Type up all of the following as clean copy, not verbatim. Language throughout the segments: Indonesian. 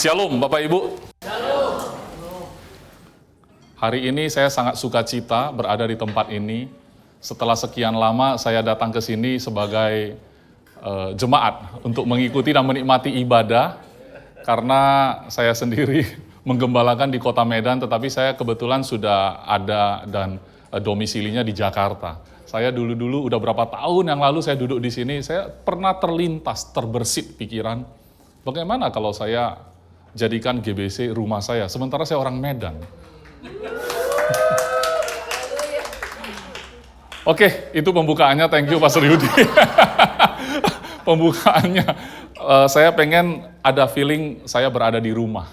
Shalom Bapak Ibu. Hari ini saya sangat sukacita berada di tempat ini. Setelah sekian lama saya datang ke sini sebagai jemaat untuk mengikuti dan menikmati ibadah. Karena saya sendiri menggembalakan di kota Medan, tetapi saya kebetulan sudah ada dan domisilinya di Jakarta. Saya dulu udah berapa tahun yang lalu saya duduk di sini, saya pernah terlintas, terbersit pikiran, bagaimana kalau saya jadikan GBC rumah saya, sementara saya orang Medan. Oke, itu pembukaannya, thank you Pastor Yudi. Pembukaannya, saya pengen ada feeling saya berada di rumah.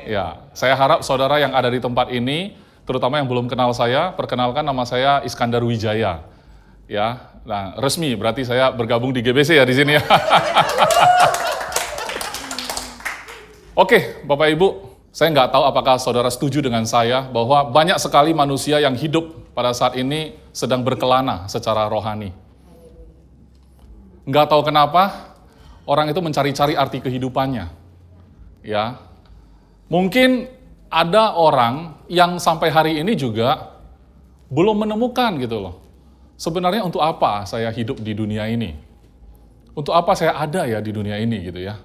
Ya, saya harap saudara yang ada di tempat ini, terutama yang belum kenal saya, perkenalkan nama saya Iskandar Wijaya. Ya, nah resmi berarti saya bergabung di GBC ya di sini ya. Oke, Bapak Ibu, saya nggak tahu apakah saudara setuju dengan saya bahwa banyak sekali manusia yang hidup pada saat ini sedang berkelana secara rohani. Nggak tahu kenapa orang itu mencari-cari arti kehidupannya. Ya, mungkin ada orang yang sampai hari ini juga belum menemukan gitu loh. Sebenarnya untuk apa saya hidup di dunia ini? Untuk apa saya ada ya di dunia ini gitu ya.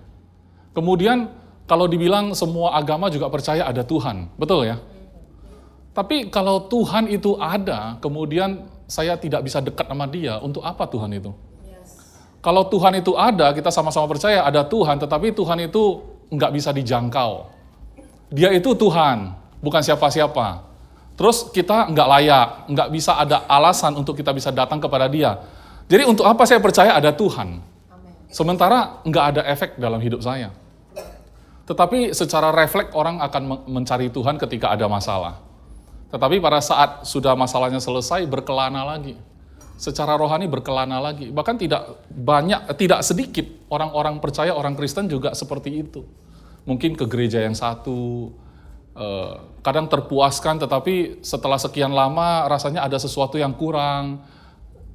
Kemudian kalau dibilang semua agama juga percaya ada Tuhan, betul ya? Tapi kalau Tuhan itu ada, kemudian saya tidak bisa dekat sama dia, untuk apa Tuhan itu? Kalau Tuhan itu ada, kita sama-sama percaya ada Tuhan, tetapi Tuhan itu nggak bisa dijangkau. Dia itu Tuhan, bukan siapa-siapa. Terus kita nggak layak, nggak bisa ada alasan untuk kita bisa datang kepada dia. Jadi untuk apa saya percaya ada Tuhan? Sementara nggak ada efek dalam hidup saya. Tetapi secara refleks orang akan mencari Tuhan ketika ada masalah. Tetapi pada saat sudah masalahnya selesai, berkelana lagi. Secara rohani berkelana lagi. Bahkan tidak sedikit orang-orang percaya, orang Kristen juga seperti itu. Mungkin ke gereja yang satu, kadang terpuaskan, tetapi setelah sekian lama rasanya ada sesuatu yang kurang.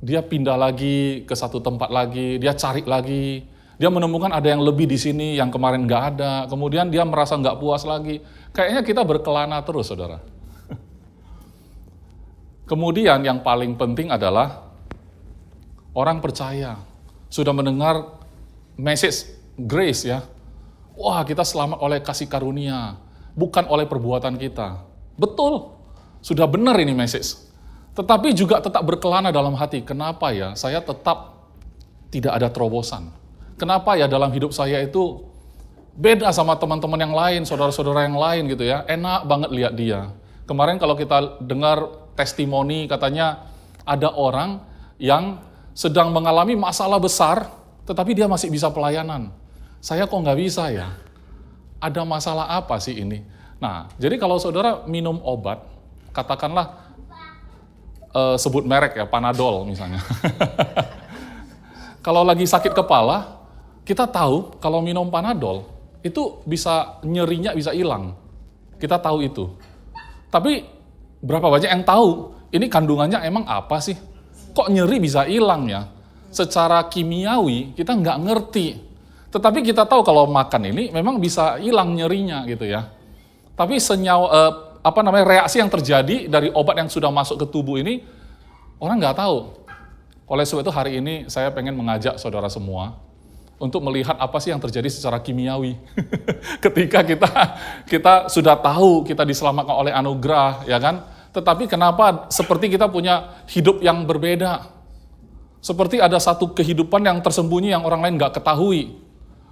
Dia pindah lagi ke satu tempat lagi, dia cari lagi. Dia menemukan ada yang lebih di sini, yang kemarin nggak ada. Kemudian dia merasa nggak puas lagi. Kayaknya kita berkelana terus, saudara. Kemudian yang paling penting adalah orang percaya. Sudah mendengar message grace ya. Wah, kita selamat oleh kasih karunia, bukan oleh perbuatan kita. Betul, sudah benar ini message. Tetapi juga tetap berkelana dalam hati. Kenapa ya saya tetap tidak ada terobosan? Kenapa ya dalam hidup saya itu beda sama teman-teman yang lain, saudara-saudara yang lain gitu ya. Enak banget lihat dia. Kemarin kalau kita dengar testimoni katanya ada orang yang sedang mengalami masalah besar, tetapi dia masih bisa pelayanan. Saya kok nggak bisa ya? Ada masalah apa sih ini? Nah, jadi kalau saudara minum obat, katakanlah sebut merek ya, Panadol misalnya. Kalau lagi sakit kepala, kita tahu kalau minum Panadol, itu bisa nyerinya bisa hilang. Kita tahu itu. Tapi berapa banyak yang tahu, ini kandungannya emang apa sih? Kok nyeri bisa hilang ya? Secara kimiawi, kita nggak ngerti. Tetapi kita tahu kalau makan ini memang bisa hilang nyerinya gitu ya. Tapi reaksi yang terjadi dari obat yang sudah masuk ke tubuh ini orang nggak tahu. Oleh sebab itu hari ini saya pengen mengajak saudara semua untuk melihat apa sih yang terjadi secara kimiawi. Ketika kita sudah tahu kita diselamatkan oleh anugerah, ya kan? Tetapi kenapa seperti kita punya hidup yang berbeda? Seperti ada satu kehidupan yang tersembunyi yang orang lain nggak ketahui.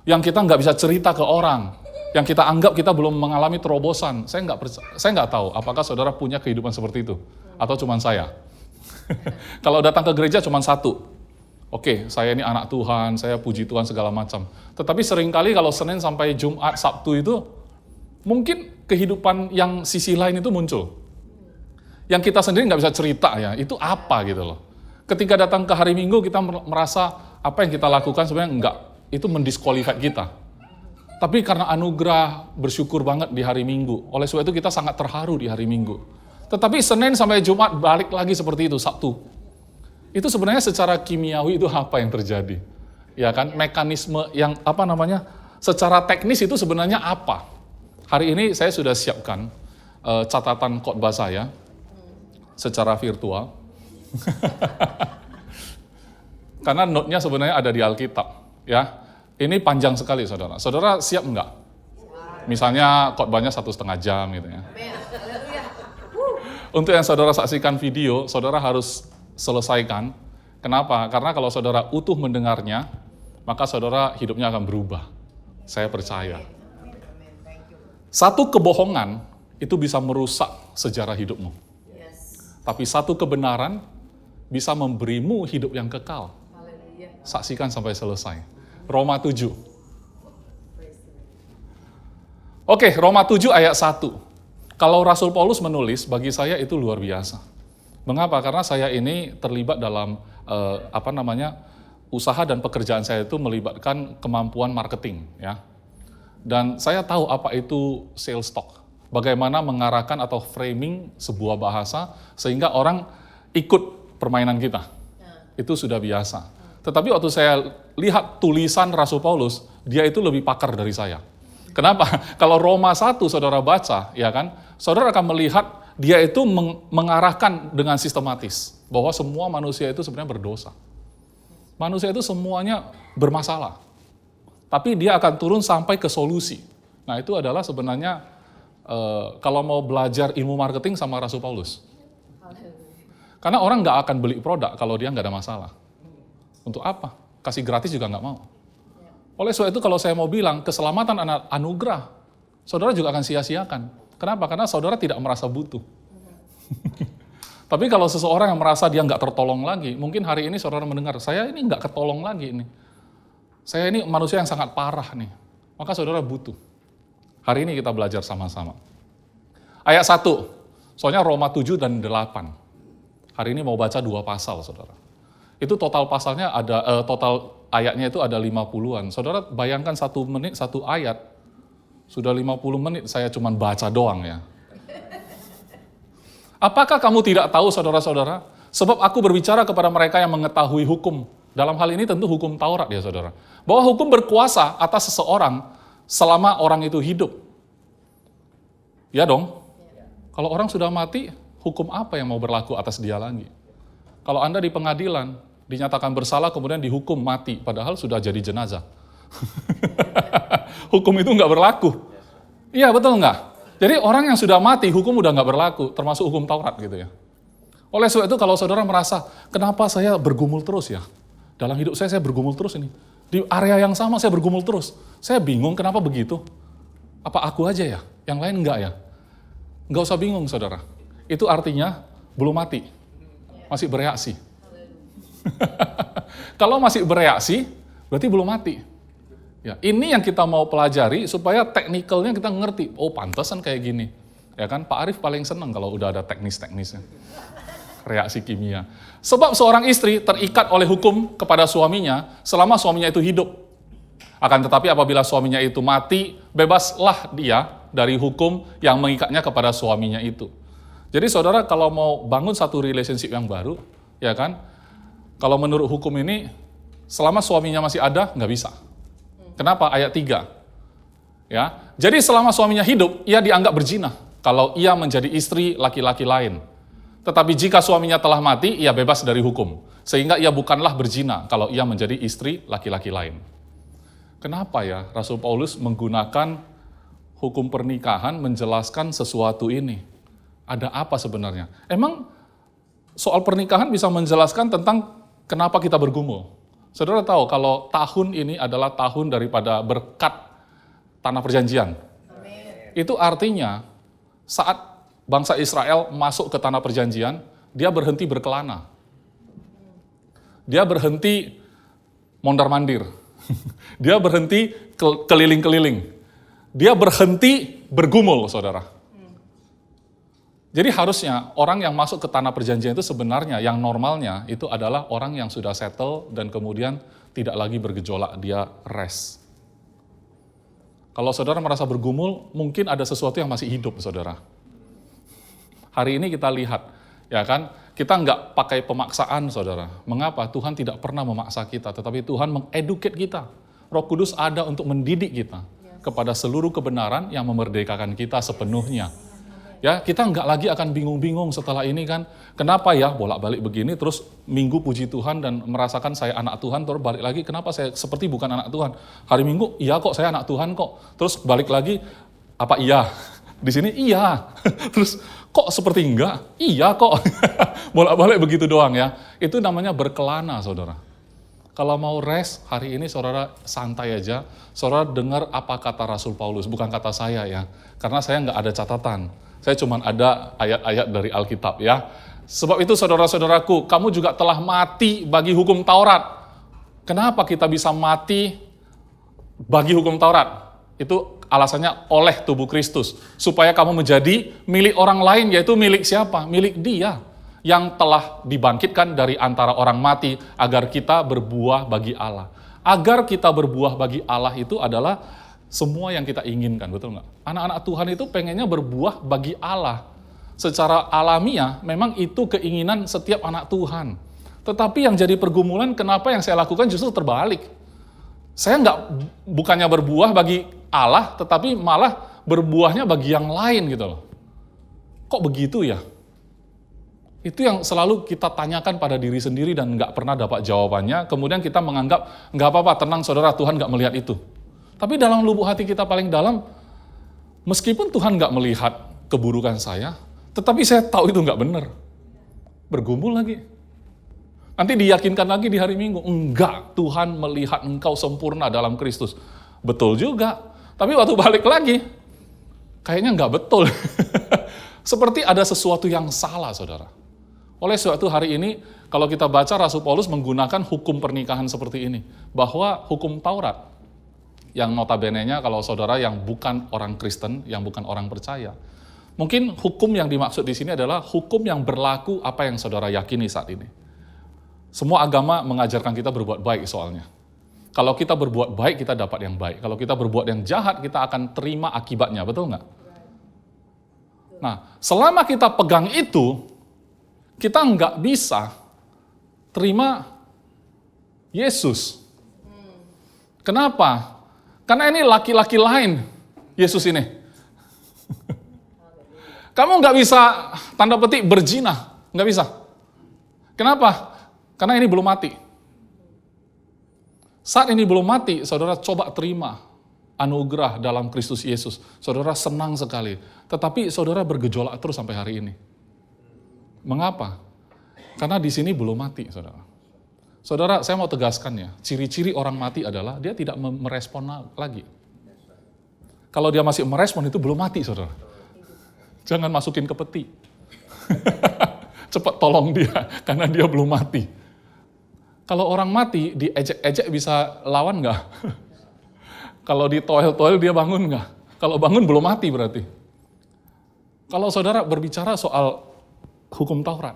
Yang kita nggak bisa cerita ke orang, yang kita anggap kita belum mengalami terobosan. Saya nggak tahu apakah saudara punya kehidupan seperti itu, atau cuma saya. Kalau datang ke gereja cuma satu, oke, saya ini anak Tuhan, saya puji Tuhan segala macam. Tetapi seringkali kalau Senin sampai Jumat, Sabtu itu, mungkin kehidupan yang sisi lain itu muncul. Yang kita sendiri nggak bisa cerita ya, itu apa gitu loh. Ketika datang ke hari Minggu kita merasa apa yang kita lakukan sebenarnya enggak. Itu mendiskualifikasi kita. Tapi karena anugerah bersyukur banget di hari Minggu. Oleh sebab itu kita sangat terharu di hari Minggu. Tetapi Senin sampai Jumat balik lagi seperti itu, Sabtu. Itu sebenarnya secara kimiawi itu apa yang terjadi? Ya kan, mekanisme yang Secara teknis itu sebenarnya apa? Hari ini saya sudah siapkan catatan khotbah saya secara virtual. Karena note-nya sebenarnya ada di Alkitab, ya. Ini panjang sekali, saudara. Saudara siap enggak? Misalnya khotbahnya 1,5 jam gitu ya. Untuk yang saudara saksikan video, saudara harus selesaikan. Kenapa? Karena kalau saudara utuh mendengarnya, maka saudara hidupnya akan berubah. Saya percaya. Satu kebohongan itu bisa merusak sejarah hidupmu. Tapi satu kebenaran bisa memberimu hidup yang kekal. Saksikan sampai selesai. Roma 7. Oke, Roma 7 ayat 1. Kalau Rasul Paulus menulis, bagi saya itu luar biasa. Mengapa? Karena saya ini terlibat dalam usaha dan pekerjaan saya itu melibatkan kemampuan marketing, ya. Dan saya tahu apa itu sales talk. Bagaimana mengarahkan atau framing sebuah bahasa sehingga orang ikut permainan kita. Itu sudah biasa. Tetapi waktu saya lihat tulisan Rasul Paulus, dia itu lebih pakar dari saya. Kenapa? Kalau Roma 1 saudara baca, ya kan, saudara akan melihat dia itu mengarahkan dengan sistematis bahwa semua manusia itu sebenarnya berdosa. Manusia itu semuanya bermasalah. Tapi dia akan turun sampai ke solusi. Nah, itu adalah sebenarnya kalau mau belajar ilmu marketing sama Rasul Paulus. Karena orang nggak akan beli produk kalau dia nggak ada masalah. Untuk apa? Kasih gratis juga nggak mau. Oleh sebab itu kalau saya mau bilang, keselamatan anugerah, saudara juga akan sia-siakan. Kenapa? Karena saudara tidak merasa butuh. Tapi kalau seseorang yang merasa dia nggak tertolong lagi, mungkin hari ini saudara mendengar, saya ini nggak ketolong lagi ini. Saya ini manusia yang sangat parah nih. Maka saudara butuh. Hari ini kita belajar sama-sama. Ayat 1, soalnya Roma 7 dan 8. Hari ini mau baca 2 pasal, saudara. Itu total pasalnya ada, total ayatnya itu ada 50-an. Saudara bayangkan 1 menit, 1 ayat, sudah 50 menit saya cuma baca doang ya. Apakah kamu tidak tahu saudara-saudara? Sebab aku berbicara kepada mereka yang mengetahui hukum. Dalam hal ini tentu hukum Taurat ya saudara. Bahwa hukum berkuasa atas seseorang selama orang itu hidup. Ya dong? Kalau orang sudah mati, hukum apa yang mau berlaku atas dia lagi? Kalau Anda di pengadilan, dinyatakan bersalah kemudian dihukum mati, padahal sudah jadi jenazah. Hukum itu nggak berlaku. Iya betul nggak? Jadi orang yang sudah mati, hukum udah nggak berlaku, termasuk hukum Taurat gitu ya. Oleh sebab itu kalau saudara merasa, kenapa saya bergumul terus ya? Dalam hidup saya bergumul terus ini. Di area yang sama saya bergumul terus. Saya bingung kenapa begitu. Apa aku aja ya? Yang lain enggak ya? Nggak usah bingung saudara. Itu artinya belum mati. Masih bereaksi. Kalau masih bereaksi, berarti belum mati. Ya, ini yang kita mau pelajari supaya teknikalnya kita ngerti. Oh, pantesan kayak gini. Ya kan, Pak Arif paling senang kalau udah ada teknis-teknisnya. Reaksi kimia. Sebab seorang istri terikat oleh hukum kepada suaminya selama suaminya itu hidup. Akan tetapi apabila suaminya itu mati, bebaslah dia dari hukum yang mengikatnya kepada suaminya itu. Jadi saudara kalau mau bangun satu relationship yang baru, ya kan, kalau menurut hukum ini, selama suaminya masih ada, nggak bisa. Kenapa? Ayat 3. Ya, jadi selama suaminya hidup, ia dianggap berzina kalau ia menjadi istri laki-laki lain. Tetapi jika suaminya telah mati, ia bebas dari hukum. Sehingga ia bukanlah berzina kalau ia menjadi istri laki-laki lain. Kenapa ya Rasul Paulus menggunakan hukum pernikahan menjelaskan sesuatu ini? Ada apa sebenarnya? Emang soal pernikahan bisa menjelaskan tentang kenapa kita bergumul. Saudara tahu kalau tahun ini adalah tahun daripada berkat tanah perjanjian. Amin. Itu artinya saat bangsa Israel masuk ke tanah perjanjian, dia berhenti berkelana. Dia berhenti mondar-mandir. Dia berhenti keliling-keliling. Dia berhenti bergumul, saudara. Jadi harusnya orang yang masuk ke tanah perjanjian itu sebenarnya yang normalnya itu adalah orang yang sudah settle dan kemudian tidak lagi bergejolak, dia rest. Kalau saudara merasa bergumul, mungkin ada sesuatu yang masih hidup, saudara. Hari ini kita lihat, ya kan, kita nggak pakai pemaksaan, saudara. Mengapa? Tuhan tidak pernah memaksa kita, tetapi Tuhan mengeduket kita. Roh Kudus ada untuk mendidik kita kepada seluruh kebenaran yang memerdekakan kita sepenuhnya. Ya, kita nggak lagi akan bingung-bingung setelah ini kan, kenapa ya bolak-balik begini, terus minggu puji Tuhan dan merasakan saya anak Tuhan, terus balik lagi, kenapa saya seperti bukan anak Tuhan? Hari Minggu, iya kok saya anak Tuhan kok. Terus balik lagi, apa iya? Di sini iya. Terus kok seperti enggak? Iya kok. Bolak-balik begitu doang ya. Itu namanya berkelana, saudara. Kalau mau rest, hari ini saudara santai aja, saudara dengar apa kata Rasul Paulus, bukan kata saya ya. Karena saya nggak ada catatan. Saya cuma ada ayat-ayat dari Alkitab ya. Sebab itu saudara-saudaraku, kamu juga telah mati bagi hukum Taurat. Kenapa kita bisa mati bagi hukum Taurat? Itu alasannya oleh tubuh Kristus. Supaya kamu menjadi milik orang lain, yaitu milik siapa? Milik Dia yang telah dibangkitkan dari antara orang mati agar kita berbuah bagi Allah. Agar kita berbuah bagi Allah itu adalah semua yang kita inginkan, betul nggak? Anak-anak Tuhan itu pengennya berbuah bagi Allah. Secara alamiah, memang itu keinginan setiap anak Tuhan. Tetapi yang jadi pergumulan, kenapa yang saya lakukan justru terbalik. Saya bukannya berbuah bagi Allah, tetapi malah berbuahnya bagi yang lain gitu loh. Kok begitu ya? Itu yang selalu kita tanyakan pada diri sendiri dan nggak pernah dapat jawabannya. Kemudian kita menganggap, nggak apa-apa, tenang saudara, Tuhan nggak melihat itu. Tapi dalam lubuk hati kita paling dalam, meskipun Tuhan nggak melihat keburukan saya, tetapi saya tahu itu nggak benar. Bergumul lagi. Nanti diyakinkan lagi di hari Minggu, enggak, Tuhan melihat engkau sempurna dalam Kristus. Betul juga. Tapi waktu balik lagi, kayaknya nggak betul. Seperti ada sesuatu yang salah, saudara. Oleh sebab itu hari ini, kalau kita baca Rasul Paulus menggunakan hukum pernikahan seperti ini. Bahwa hukum Taurat, yang notabene-nya kalau saudara yang bukan orang Kristen, yang bukan orang percaya, mungkin hukum yang dimaksud di sini adalah hukum yang berlaku apa yang saudara yakini saat ini. Semua agama mengajarkan kita berbuat baik soalnya. Kalau kita berbuat baik, kita dapat yang baik. Kalau kita berbuat yang jahat, kita akan terima akibatnya, betul nggak? Nah, selama kita pegang itu, kita nggak bisa terima Yesus. Kenapa? Karena ini laki-laki lain, Yesus ini. Kamu nggak bisa, tanda petik, berzina. Nggak bisa. Kenapa? Karena ini belum mati. Saat ini belum mati, saudara coba terima anugerah dalam Kristus Yesus. Saudara senang sekali. Tetapi saudara bergejolak terus sampai hari ini. Mengapa? Karena di sini belum mati, saudara. Saudara, saya mau tegaskan ya, ciri-ciri orang mati adalah dia tidak merespon lagi. Kalau dia masih merespon itu belum mati, saudara. Jangan masukin ke peti. Cepat tolong dia, karena dia belum mati. Kalau orang mati, diejek-ejek bisa lawan nggak? Kalau ditoel-toel dia bangun nggak? Kalau bangun belum mati berarti. Kalau saudara berbicara soal hukum Taurat,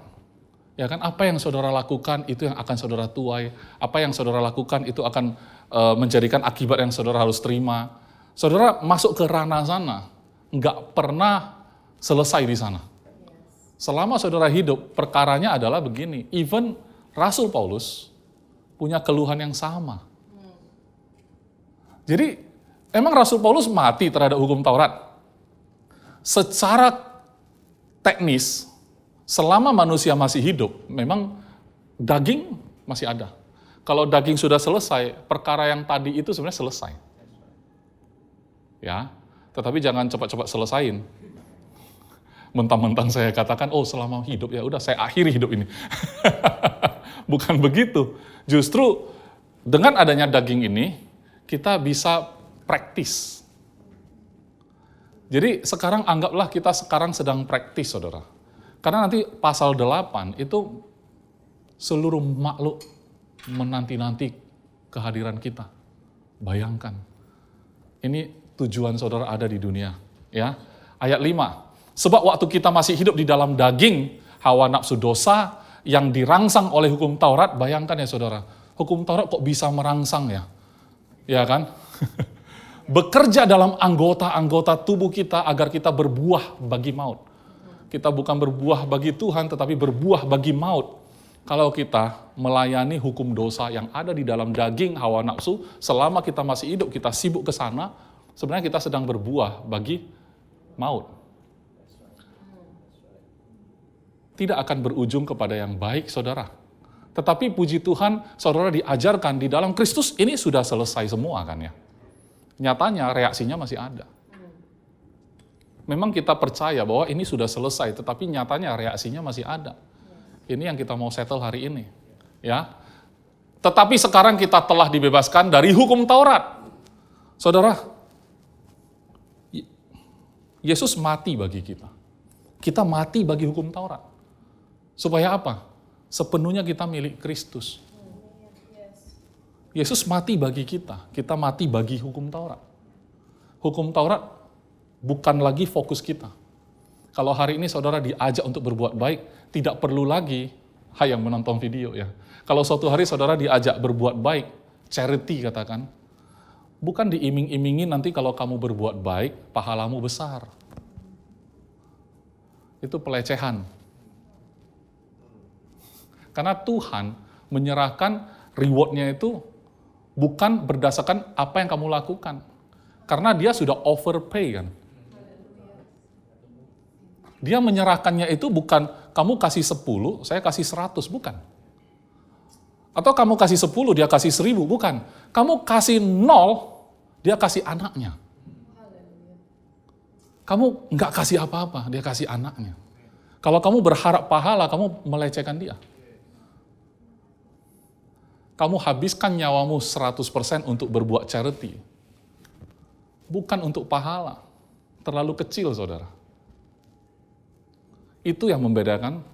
ya kan, apa yang saudara lakukan itu yang akan saudara tuai, apa yang saudara lakukan itu akan menjadikan akibat yang saudara harus terima. Saudara masuk ke ranah sana, nggak pernah selesai di sana. Selama saudara hidup, perkaranya adalah begini, even Rasul Paulus punya keluhan yang sama. Jadi, emang Rasul Paulus mati terhadap hukum Taurat? Secara teknis, selama manusia masih hidup, memang daging masih ada. Kalau daging sudah selesai, perkara yang tadi itu sebenarnya selesai. Ya, tetapi jangan cepat-cepat selesain. Mentang-mentang saya katakan, oh selama hidup ya udah saya akhiri hidup ini. Bukan begitu. Justru dengan adanya daging ini, kita bisa praktis. Jadi sekarang anggaplah kita sekarang sedang praktis, saudara. Karena nanti pasal 8 itu seluruh makhluk menanti-nanti kehadiran kita. Bayangkan. Ini tujuan saudara ada di dunia. Ya. Ayat 5. Sebab waktu kita masih hidup di dalam daging, hawa nafsu dosa yang dirangsang oleh hukum Taurat, bayangkan ya saudara, hukum Taurat kok bisa merangsang ya? Ya kan? Bekerja dalam anggota-anggota tubuh kita agar kita berbuah bagi maut. Kita bukan berbuah bagi Tuhan, tetapi berbuah bagi maut. Kalau kita melayani hukum dosa yang ada di dalam daging hawa nafsu, selama kita masih hidup, kita sibuk ke sana, sebenarnya kita sedang berbuah bagi maut. Tidak akan berujung kepada yang baik, saudara. Tetapi puji Tuhan, saudara diajarkan di dalam Kristus ini sudah selesai semua kan ya. Nyatanya reaksinya masih ada. Memang kita percaya bahwa ini sudah selesai, tetapi nyatanya reaksinya masih ada. Ini yang kita mau settle hari ini. Ya. Tetapi sekarang kita telah dibebaskan dari hukum Taurat. Saudara, Yesus mati bagi kita. Kita mati bagi hukum Taurat. Supaya apa? Sepenuhnya kita milik Kristus. Yesus mati bagi kita mati bagi hukum Taurat. Hukum Taurat bukan lagi fokus kita. Kalau hari ini saudara diajak untuk berbuat baik, tidak perlu lagi yang menonton video ya. Kalau suatu hari saudara diajak berbuat baik, charity katakan, bukan diiming-imingi nanti kalau kamu berbuat baik, pahalamu besar. Itu pelecehan. Karena Tuhan menyerahkan reward-nya itu bukan berdasarkan apa yang kamu lakukan. Karena dia sudah overpay kan. Dia menyerahkannya itu bukan kamu kasih 10, saya kasih 100, bukan. Atau kamu kasih 10, dia kasih 1000, bukan. Kamu kasih 0, dia kasih anaknya. Kamu nggak kasih apa-apa, dia kasih anaknya. Kalau kamu berharap pahala, kamu melecehkan dia. Kamu habiskan nyawamu 100% untuk berbuat charity. Bukan untuk pahala. Terlalu kecil, saudara. Itu yang membedakan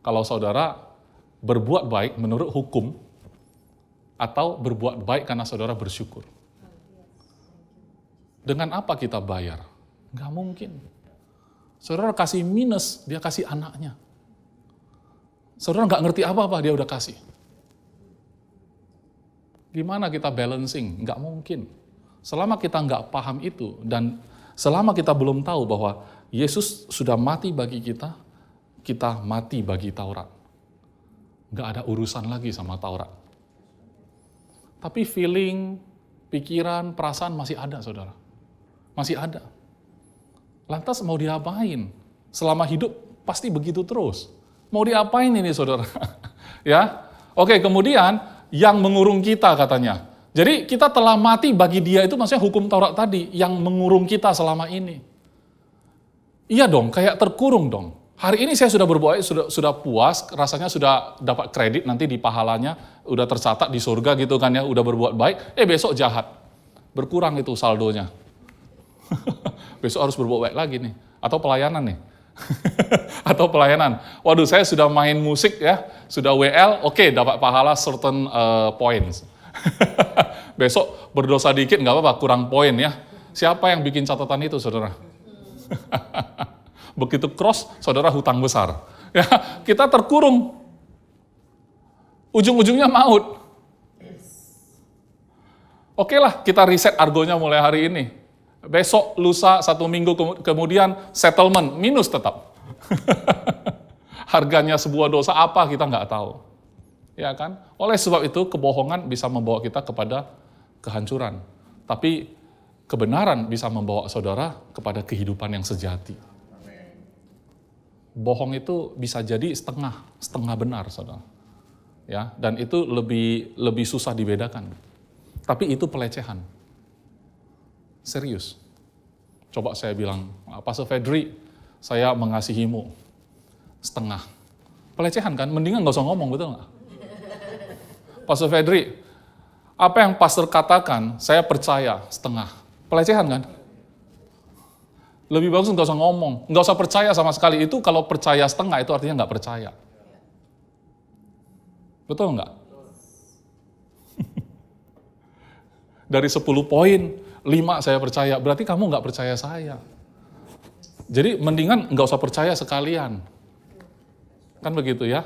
kalau saudara berbuat baik menurut hukum atau berbuat baik karena saudara bersyukur. Dengan apa kita bayar? Nggak mungkin. Saudara kasih minus, dia kasih anaknya. Saudara nggak ngerti apa-apa, dia udah kasih. Gimana kita balancing? Nggak mungkin. Selama kita nggak paham itu, dan selama kita belum tahu bahwa Yesus sudah mati bagi kita mati bagi Taurat. Nggak ada urusan lagi sama Taurat. Tapi feeling, pikiran, perasaan masih ada, saudara. Masih ada. Lantas mau diapain? Selama hidup pasti begitu terus. Mau diapain ini, saudara? Ya, oke, kemudian yang mengurung kita katanya. Jadi kita telah mati bagi dia itu maksudnya hukum Taurat tadi yang mengurung kita selama ini. Iya dong, kayak terkurung dong. Hari ini saya sudah berbuat, sudah puas, rasanya sudah dapat kredit nanti di pahalanya, udah tercatat di surga gitu kan ya, udah berbuat baik, besok jahat. Berkurang itu saldonya. Besok harus berbuat baik lagi nih, atau pelayanan nih. Atau pelayanan. Waduh, saya sudah main musik ya, sudah WL, oke, dapat pahala certain points. Besok berdosa dikit nggak apa-apa, kurang poin ya. Siapa yang bikin catatan itu, saudara? Begitu cross, saudara hutang besar. Ya, kita terkurung. Ujung-ujungnya maut. Oke lah, kita riset argonya mulai hari ini. Besok, lusa, 1 minggu kemudian settlement, minus tetap. Harganya sebuah dosa apa kita nggak tahu. Ya kan? Oleh sebab itu kebohongan bisa membawa kita kepada kehancuran. Tapi kebenaran bisa membawa saudara kepada kehidupan yang sejati. Bohong itu bisa jadi setengah benar, saudara. Ya, dan itu lebih susah dibedakan. Tapi itu pelecehan. Serius. Coba saya bilang, Pastor Fedri, saya mengasihimu setengah. Pelecehan kan? Mendingan nggak usah ngomong, betul nggak? Pastor Fedri, apa yang pastor katakan, saya percaya setengah. Pelecehan kan? Lebih bagus nggak usah ngomong, nggak usah percaya sama sekali. Itu kalau percaya setengah itu artinya nggak percaya. Betul nggak? Dari 10 poin, 5 saya percaya, berarti kamu nggak percaya saya. Jadi mendingan nggak usah percaya sekalian. Kan begitu ya.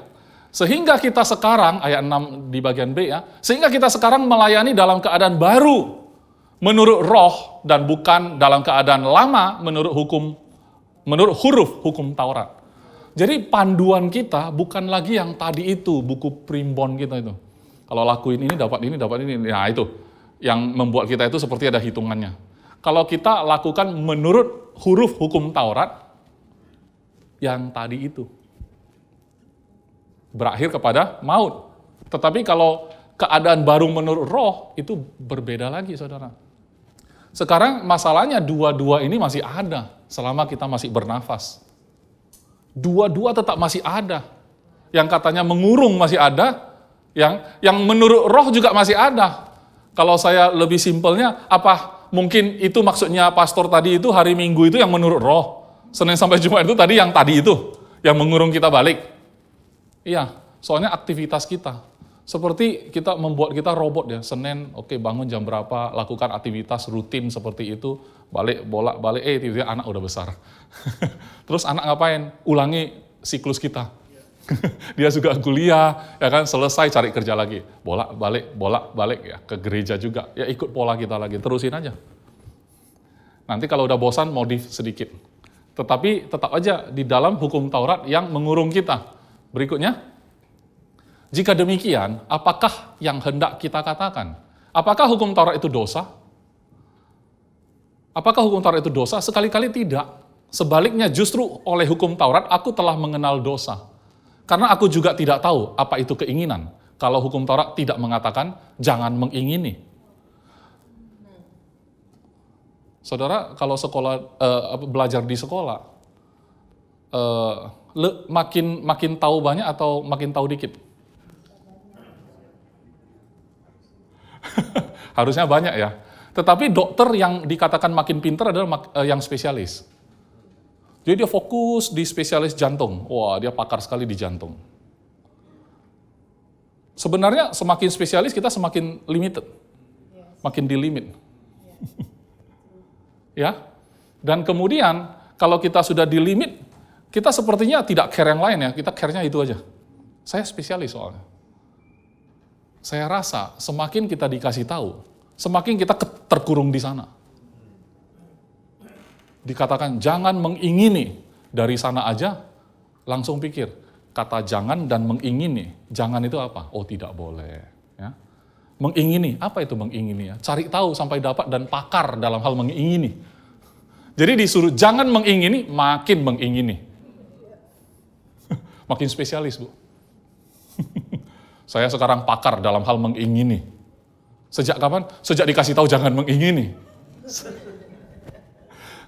Sehingga kita sekarang, ayat 6 di bagian B ya, sehingga kita sekarang melayani dalam keadaan baru, menurut roh dan bukan dalam keadaan lama menurut huruf hukum Taurat. Jadi panduan kita bukan lagi yang tadi itu, buku primbon kita itu. Kalau lakuin ini, dapat ini, dapat ini. Nah itu, yang membuat kita itu seperti ada hitungannya. Kalau kita lakukan menurut huruf hukum Taurat, yang tadi itu. Berakhir kepada maut. Tetapi kalau keadaan baru menurut roh, itu berbeda lagi, saudara. Sekarang masalahnya dua-dua ini masih ada selama kita masih bernafas. Dua-dua tetap masih ada. Yang katanya mengurung masih ada, yang menurut roh juga masih ada. Kalau saya lebih simpelnya, apa mungkin itu maksudnya pastor tadi itu hari Minggu itu yang menurut roh. Senin sampai Jumat itu tadi yang yang mengurung kita balik. Iya, soalnya aktivitas kita. Seperti kita membuat kita robot ya, Senin, oke, bangun jam berapa, lakukan aktivitas rutin seperti itu, balik, bolak, balik, tiba-tiba anak udah besar. Terus anak ngapain? Ulangi siklus kita. Dia juga kuliah, ya kan, selesai cari kerja lagi. Bolak, balik, ya, ke gereja juga. Ya ikut pola kita lagi, terusin aja. Nanti kalau udah bosan, modif sedikit. Tetapi tetap aja di dalam hukum Taurat yang mengurung kita. Berikutnya, jika demikian, apakah yang hendak kita katakan? Apakah hukum Taurat itu dosa? Apakah hukum Taurat itu dosa? Sekali-kali tidak. Sebaliknya justru oleh hukum Taurat aku telah mengenal dosa. Karena aku juga tidak tahu apa itu keinginan. Kalau hukum Taurat tidak mengatakan jangan mengingini. Saudara, kalau belajar di sekolah, makin tahu banyak atau makin tahu dikit? Harusnya banyak ya. Tetapi dokter yang dikatakan makin pintar adalah yang spesialis. Jadi dia fokus di spesialis jantung. Wah, dia pakar sekali di jantung. Sebenarnya semakin spesialis kita semakin limited. Makin di limit. Ya. Dan kemudian kalau kita sudah di limit, kita sepertinya tidak care yang lain ya. Kita care-nya itu aja. Saya spesialis soalnya. Saya rasa semakin kita dikasih tahu, semakin kita terkurung di sana. Dikatakan jangan mengingini, dari sana aja langsung pikir, kata jangan dan mengingini, jangan itu apa? Oh tidak boleh. Ya. Mengingini, apa itu mengingini ya? Cari tahu sampai dapat dan pakar dalam hal mengingini. Jadi disuruh jangan mengingini, makin mengingini. Makin spesialis, Bu. Saya sekarang pakar dalam hal mengingini. Sejak kapan? Sejak dikasih tahu jangan mengingini.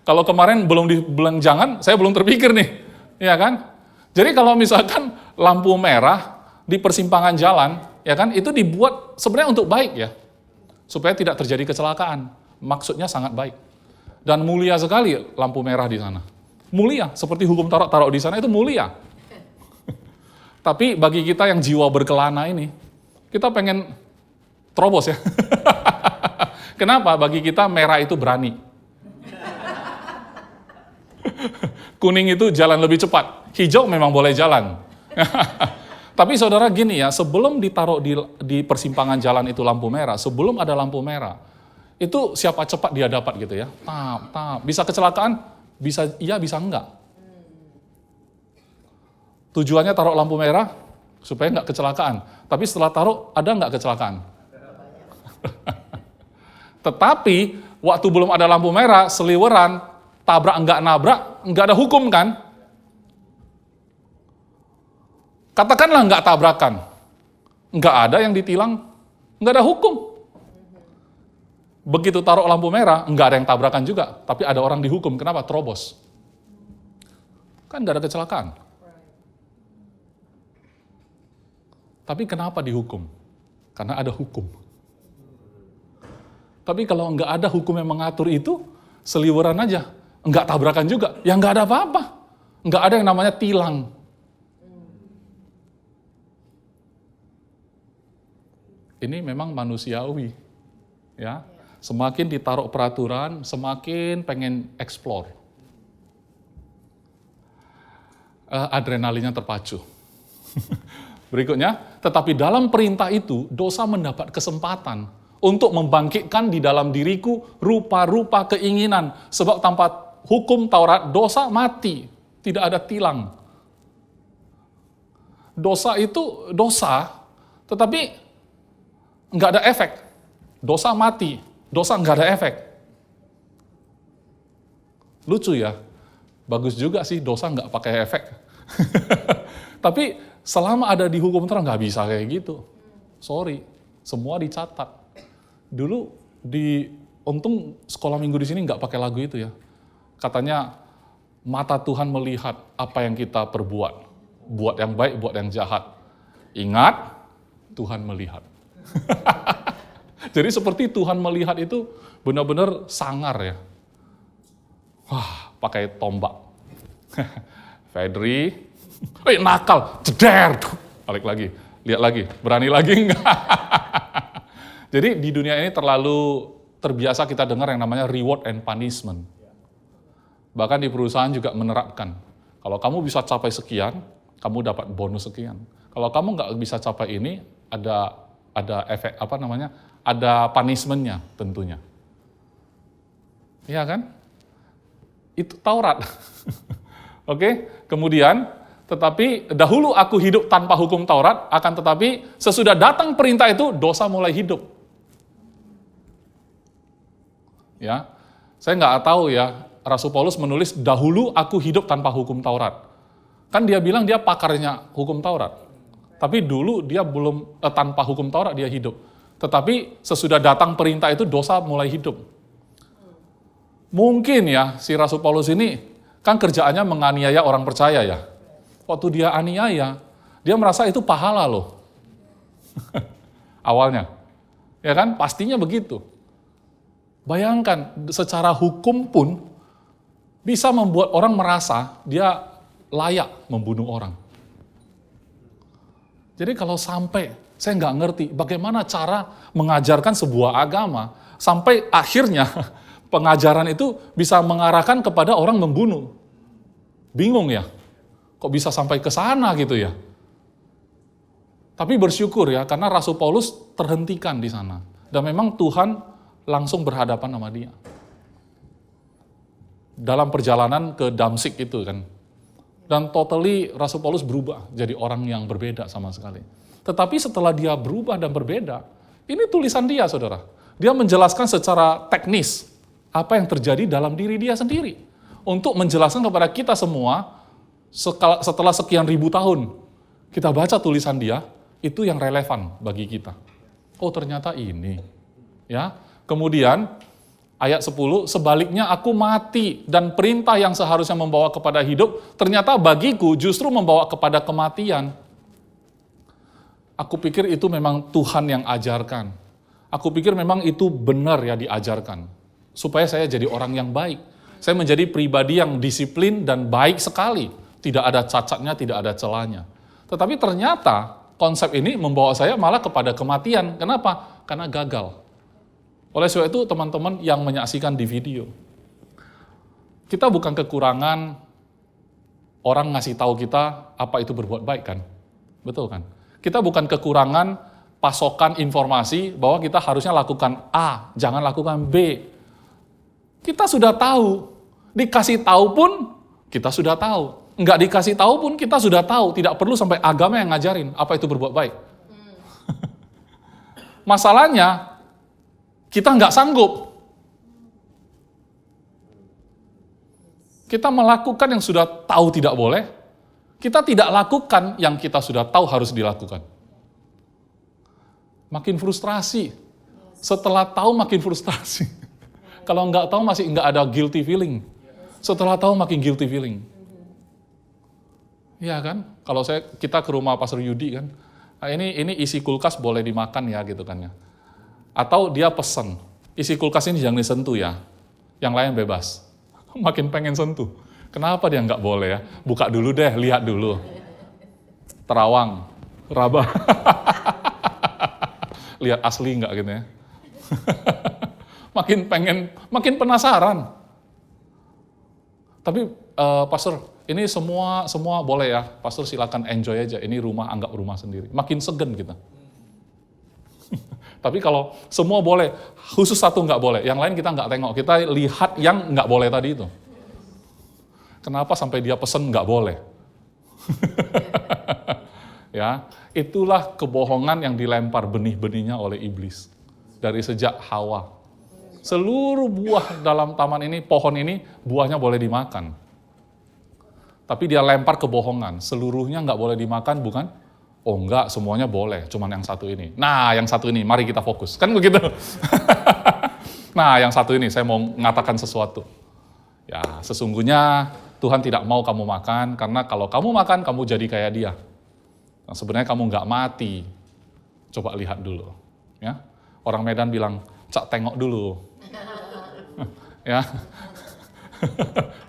Kalau kemarin belum dibilang jangan, saya belum terpikir nih. Ya kan? Jadi kalau misalkan lampu merah di persimpangan jalan, ya kan, itu dibuat sebenarnya untuk baik ya. Supaya tidak terjadi kecelakaan. Maksudnya sangat baik. Dan mulia sekali lampu merah di sana. Mulia, seperti hukum Taurat taruh di sana itu mulia. Tapi bagi kita yang jiwa berkelana ini, kita pengen terobos ya. Kenapa? Bagi kita merah itu berani. Kuning itu jalan lebih cepat. Hijau memang boleh jalan. Tapi saudara gini ya, sebelum ditaruh di persimpangan jalan itu lampu merah, sebelum ada lampu merah, itu siapa cepat dia dapat gitu ya. Bisa kecelakaan, bisa iya, bisa enggak. Tujuannya taruh lampu merah supaya nggak kecelakaan. Tapi setelah taruh, ada nggak kecelakaan? Tetapi waktu belum ada lampu merah, seliweran, tabrak nggak nabrak, nggak ada hukum kan? Katakanlah nggak tabrakan, nggak ada yang ditilang, nggak ada hukum. Begitu taruh lampu merah, nggak ada yang tabrakan juga, tapi ada orang dihukum. Kenapa? Terobos. Kan nggak ada kecelakaan. Tapi kenapa dihukum? Karena ada hukum. Tapi kalau nggak ada hukum yang mengatur itu, seliweran aja. Nggak tabrakan juga, ya nggak ada apa-apa. Nggak ada yang namanya tilang. Ini memang manusiawi. Ya. Semakin ditaruh peraturan, semakin pengen explore. Adrenalinnya terpacu. Berikutnya, tetapi dalam perintah itu, dosa mendapat kesempatan untuk membangkitkan di dalam diriku rupa-rupa keinginan. Sebab tanpa hukum Taurat, dosa mati. Tidak ada tilang. dosa itu dosa, tetapi nggak ada efek. Dosa mati, dosa nggak ada efek. Lucu ya, bagus juga sih dosa nggak pakai efek. Tapi selama ada di hukum Taurat nggak bisa kayak gitu. Sorry, semua dicatat. Dulu untung sekolah minggu di sini nggak pakai lagu itu ya. Katanya mata Tuhan melihat apa yang kita perbuat, buat yang baik, buat yang jahat. Ingat, Tuhan melihat. Jadi seperti Tuhan melihat itu benar-benar sangar ya. Wah, pakai tombak. Fedri, nakal, jeder, balik lagi, lihat lagi, berani lagi enggak? Jadi di dunia ini terlalu terbiasa kita dengar yang namanya reward and punishment. Bahkan di perusahaan juga menerapkan, kalau kamu bisa capai sekian, kamu dapat bonus sekian. Kalau kamu nggak bisa capai ini, ada efek ada punishment-nya tentunya. Iya kan? Itu Taurat. Oke, kemudian tetapi dahulu aku hidup tanpa hukum Taurat, akan tetapi sesudah datang perintah itu dosa mulai hidup. Ya, saya nggak tahu ya, Rasul Paulus menulis dahulu aku hidup tanpa hukum Taurat. Kan dia bilang dia pakarnya hukum Taurat. Tapi dulu dia belum tanpa hukum Taurat dia hidup. Tetapi sesudah datang perintah itu dosa mulai hidup. Mungkin ya si Rasul Paulus ini kan kerjaannya menganiaya orang percaya ya. Waktu dia aniaya, dia merasa itu pahala loh. Awalnya. Ya kan? Pastinya begitu. Bayangkan, secara hukum pun bisa membuat orang merasa dia layak membunuh orang. Jadi kalau sampai, saya nggak ngerti bagaimana cara mengajarkan sebuah agama, sampai akhirnya pengajaran itu bisa mengarahkan kepada orang membunuh. Bingung ya, kok bisa sampai ke sana gitu ya. Tapi bersyukur ya, karena Rasul Paulus terhentikan di sana. Dan memang Tuhan langsung berhadapan sama dia. Dalam perjalanan ke Damsyik itu kan. Dan totally Rasul Paulus berubah jadi orang yang berbeda sama sekali. Tetapi setelah dia berubah dan berbeda, ini tulisan dia saudara. Dia menjelaskan secara teknis apa yang terjadi dalam diri dia sendiri. Untuk menjelaskan kepada kita semua, setelah sekian ribu tahun, kita baca tulisan dia, itu yang relevan bagi kita. Oh ternyata ini. Ya. Kemudian ayat 10, sebaliknya aku mati dan perintah yang seharusnya membawa kepada hidup, ternyata bagiku justru membawa kepada kematian. Aku pikir itu memang Tuhan yang ajarkan. Aku pikir memang itu benar ya diajarkan. Supaya saya jadi orang yang baik. Saya menjadi pribadi yang disiplin dan baik sekali. Tidak ada cacatnya, tidak ada celahnya. Tetapi ternyata konsep ini membawa saya malah kepada kematian. Kenapa? Karena gagal. Oleh sebab itu teman-teman yang menyaksikan di video, kita bukan kekurangan orang ngasih tahu kita apa itu berbuat baik kan? Betul kan? Kita bukan kekurangan pasokan informasi bahwa kita harusnya lakukan A, jangan lakukan B. Kita sudah tahu, dikasih tahu pun kita sudah tahu. Enggak dikasih tahu pun kita sudah tahu, tidak perlu sampai agama yang ngajarin apa itu berbuat baik. Masalahnya, kita nggak sanggup. Kita melakukan yang sudah tahu tidak boleh, kita tidak lakukan yang kita sudah tahu harus dilakukan. Makin frustrasi. Setelah tahu makin frustrasi. Kalau nggak tahu masih nggak ada guilty feeling. Setelah tahu makin guilty feeling. Iya kan? Kalau kita ke rumah Pastor Yudi kan, nah ini isi kulkas boleh dimakan ya gitu kan ya. Atau dia pesen, isi kulkas ini jangan disentuh ya, yang lain bebas. Makin pengen sentuh. Kenapa dia nggak boleh ya? Buka dulu deh, lihat dulu. Terawang, raba. Lihat asli nggak gitu ya. Makin penasaran. Tapi Pastor, ini semua boleh ya. Pastor silakan enjoy aja. Ini rumah, anggap rumah sendiri. Makin segan kita. Tapi kalau semua boleh, khusus satu nggak boleh. Yang lain kita nggak tengok. Kita lihat yang nggak boleh tadi itu. Kenapa sampai dia pesen nggak boleh? Ya, itulah kebohongan yang dilempar benih-benihnya oleh iblis dari sejak Hawa. Seluruh buah dalam taman ini, pohon ini, buahnya boleh dimakan. Tapi dia lempar kebohongan, seluruhnya nggak boleh dimakan, bukan? Oh enggak, semuanya boleh, cuman yang satu ini. Nah, yang satu ini, mari kita fokus. Kan begitu? Nah, yang satu ini, saya mau mengatakan sesuatu. Ya, sesungguhnya Tuhan tidak mau kamu makan, karena kalau kamu makan, kamu jadi kayak dia. Nah, sebenarnya kamu nggak mati. Coba lihat dulu. Ya, orang Medan bilang, Cak tengok dulu. Ya,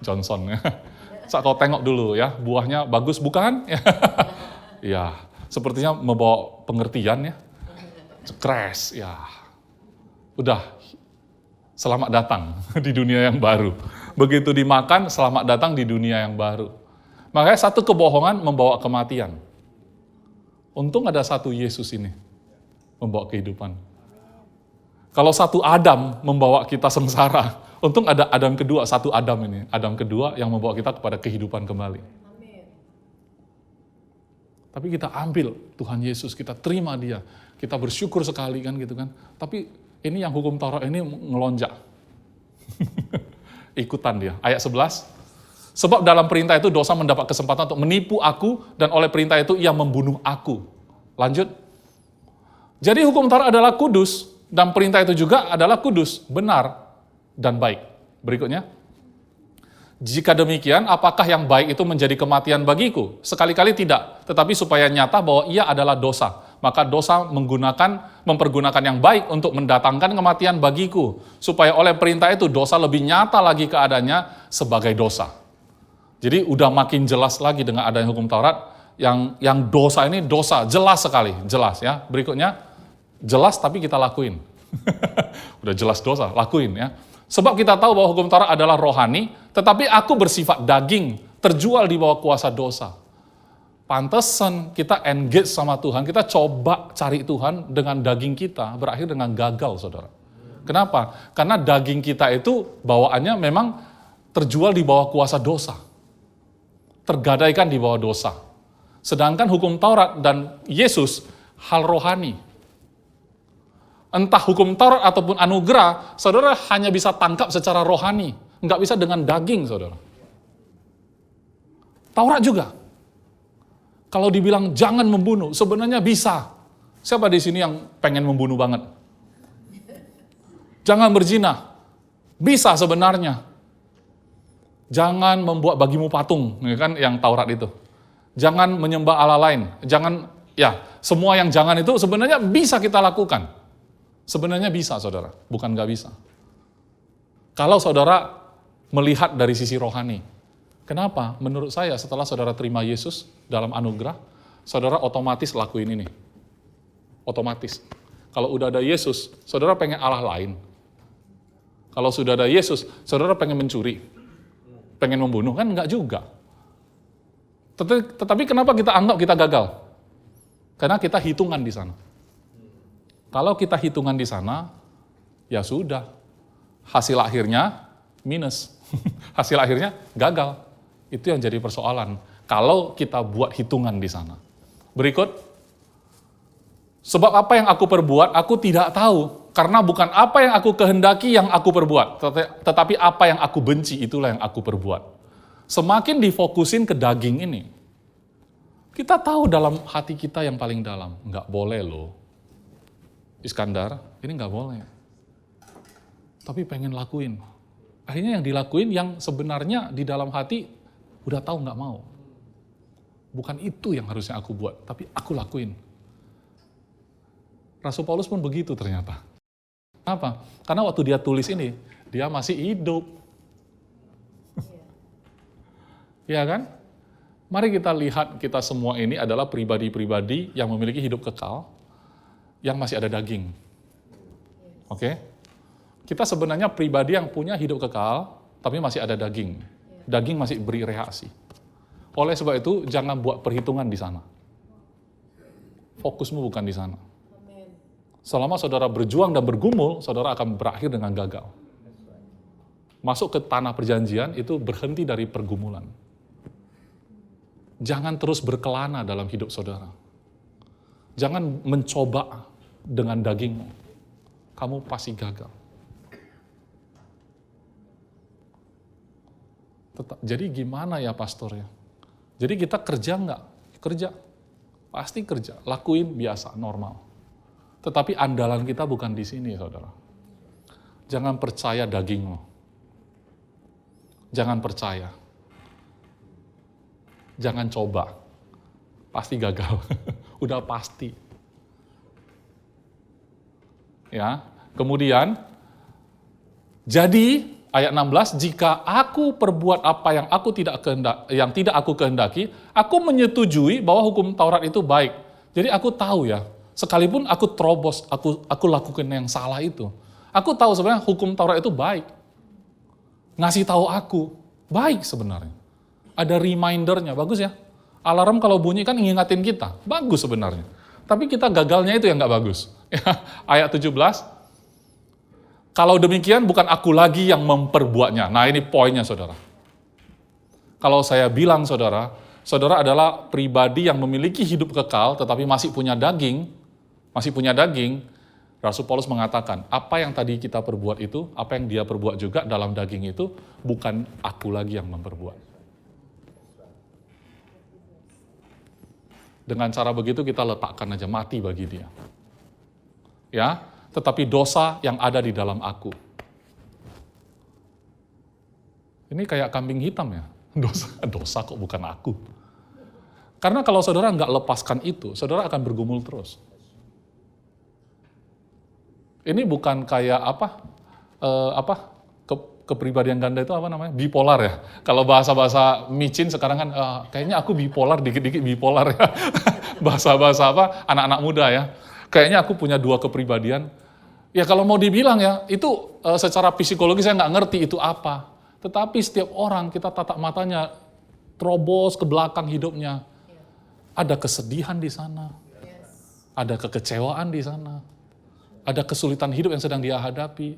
Johnson ya. Cak kau tengok dulu ya, buahnya bagus bukan? Ya, sepertinya membawa pengertian ya. Crash ya. Udah, selamat datang di dunia yang baru. Begitu dimakan, selamat datang di dunia yang baru. Makanya satu kebohongan membawa kematian. Untung ada satu Yesus ini, membawa kehidupan. Kalau satu Adam membawa kita sengsara, untung ada Adam kedua, satu Adam ini. Adam kedua yang membawa kita kepada kehidupan kembali. Amin. Tapi kita ambil Tuhan Yesus, kita terima dia. Kita bersyukur sekali kan gitu kan. Tapi ini yang hukum Taurat ini ngelonjak. Ikutan dia. Ayat 11. Sebab dalam perintah itu dosa mendapat kesempatan untuk menipu aku dan oleh perintah itu ia membunuh aku. Lanjut. Jadi hukum Taurat adalah kudus dan perintah itu juga adalah kudus, benar dan baik. Berikutnya. Jika demikian, apakah yang baik itu menjadi kematian bagiku? Sekali-kali tidak, tetapi supaya nyata bahwa ia adalah dosa. Maka dosa mempergunakan yang baik untuk mendatangkan kematian bagiku. Supaya oleh perintah itu dosa lebih nyata lagi keadaannya sebagai dosa. Jadi udah makin jelas lagi dengan adanya hukum Taurat, yang dosa ini dosa, jelas sekali, jelas ya. Berikutnya, jelas tapi kita lakuin. Udah jelas dosa, lakuin ya. Sebab kita tahu bahwa hukum Taurat adalah rohani, tetapi aku bersifat daging, terjual di bawah kuasa dosa. Pantesan kita engage sama Tuhan, kita coba cari Tuhan dengan daging kita, berakhir dengan gagal, saudara. Kenapa? Karena daging kita itu bawaannya memang terjual di bawah kuasa dosa. Tergadaikan di bawah dosa. Sedangkan hukum Taurat dan Yesus, hal rohani. Entah hukum Taurat ataupun anugerah, saudara hanya bisa tangkap secara rohani. Nggak bisa dengan daging, saudara. Taurat juga. Kalau dibilang jangan membunuh, sebenarnya bisa. Siapa di sini yang pengen membunuh banget? Jangan berzina. Bisa sebenarnya. Jangan membuat bagimu patung, ya kan, yang Taurat itu. Jangan menyembah Allah lain. Jangan, ya, semua yang jangan itu sebenarnya bisa kita lakukan. Sebenarnya bisa, saudara. Bukan nggak bisa. Kalau saudara melihat dari sisi rohani. Kenapa? Menurut saya setelah saudara terima Yesus dalam anugerah, saudara otomatis lakuin ini. Otomatis. Kalau udah ada Yesus, saudara pengen Allah lain. Kalau sudah ada Yesus, saudara pengen mencuri. Pengen membunuh, kan enggak juga. Tetapi kenapa kita anggap kita gagal? Karena kita hitungan di sana. Kalau kita hitungan di sana, ya sudah. Hasil akhirnya minus. Hasil akhirnya gagal. Itu yang jadi persoalan. Kalau kita buat hitungan di sana. Berikut. Sebab apa yang aku perbuat, aku tidak tahu. Karena bukan apa yang aku kehendaki yang aku perbuat. Tetapi apa yang aku benci, itulah yang aku perbuat. Semakin difokusin ke daging ini. Kita tahu dalam hati kita yang paling dalam. Nggak boleh loh. Iskandar, ini nggak boleh. Tapi pengen lakuin. Akhirnya yang dilakuin yang sebenarnya di dalam hati udah tahu nggak mau. Bukan itu yang harusnya aku buat, tapi aku lakuin. Rasul Paulus pun begitu ternyata. Kenapa? Karena waktu dia tulis ini, dia masih hidup. Iya kan? Mari kita lihat kita semua ini adalah pribadi-pribadi yang memiliki hidup kekal, yang masih ada daging. Oke? Kita sebenarnya pribadi yang punya hidup kekal, tapi masih ada daging. Daging masih beri reaksi. Oleh sebab itu, jangan buat perhitungan di sana. Fokusmu bukan di sana. Selama saudara berjuang dan bergumul, saudara akan berakhir dengan gagal. Masuk ke tanah perjanjian, itu berhenti dari pergumulan. Jangan terus berkelana dalam hidup saudara. Jangan mencoba dengan dagingmu. Kamu pasti gagal. Jadi gimana ya pastornya? Jadi kita kerja nggak? Kerja. Pasti kerja. Lakuin biasa, normal. Tetapi andalan kita bukan di sini, saudara. Jangan percaya dagingmu. Jangan percaya. Jangan coba. Pasti gagal. Udah pasti. Ya. Kemudian, jadi ayat 16, jika aku perbuat apa yang tidak aku kehendaki, aku menyetujui bahwa hukum Taurat itu baik. Jadi aku tahu ya, sekalipun aku terobos, aku lakukan yang salah itu. Aku tahu sebenarnya hukum Taurat itu baik. Ngasih tahu aku, baik sebenarnya. Ada remindernya, bagus ya. Alarm kalau bunyi kan ngingatin kita, bagus sebenarnya. Tapi kita gagalnya itu yang nggak bagus. Ayat 17, kalau demikian bukan aku lagi yang memperbuatnya. Nah ini poinnya saudara. Kalau saya bilang saudara adalah pribadi yang memiliki hidup kekal tetapi masih punya daging, Rasul Paulus mengatakan, apa yang tadi kita perbuat itu, apa yang dia perbuat juga dalam daging itu, bukan aku lagi yang memperbuat. Dengan cara begitu kita letakkan aja, mati bagi dia. Ya, tetapi dosa yang ada di dalam aku. Ini kayak kambing hitam ya, dosa kok bukan aku. Karena kalau saudara nggak lepaskan itu, saudara akan bergumul terus. Ini bukan kayak kepribadian ganda itu apa namanya? Bipolar ya. Kalau bahasa-bahasa micin sekarang kan kayaknya aku bipolar, dikit-dikit bipolar ya. Bahasa-bahasa anak-anak muda ya. Kayaknya aku punya dua kepribadian. Ya kalau mau dibilang ya, itu secara psikologi saya nggak ngerti itu apa. Tetapi setiap orang kita tatap matanya, terobos ke belakang hidupnya. Ada kesedihan di sana. Ada kekecewaan di sana. Ada kesulitan hidup yang sedang dia hadapi.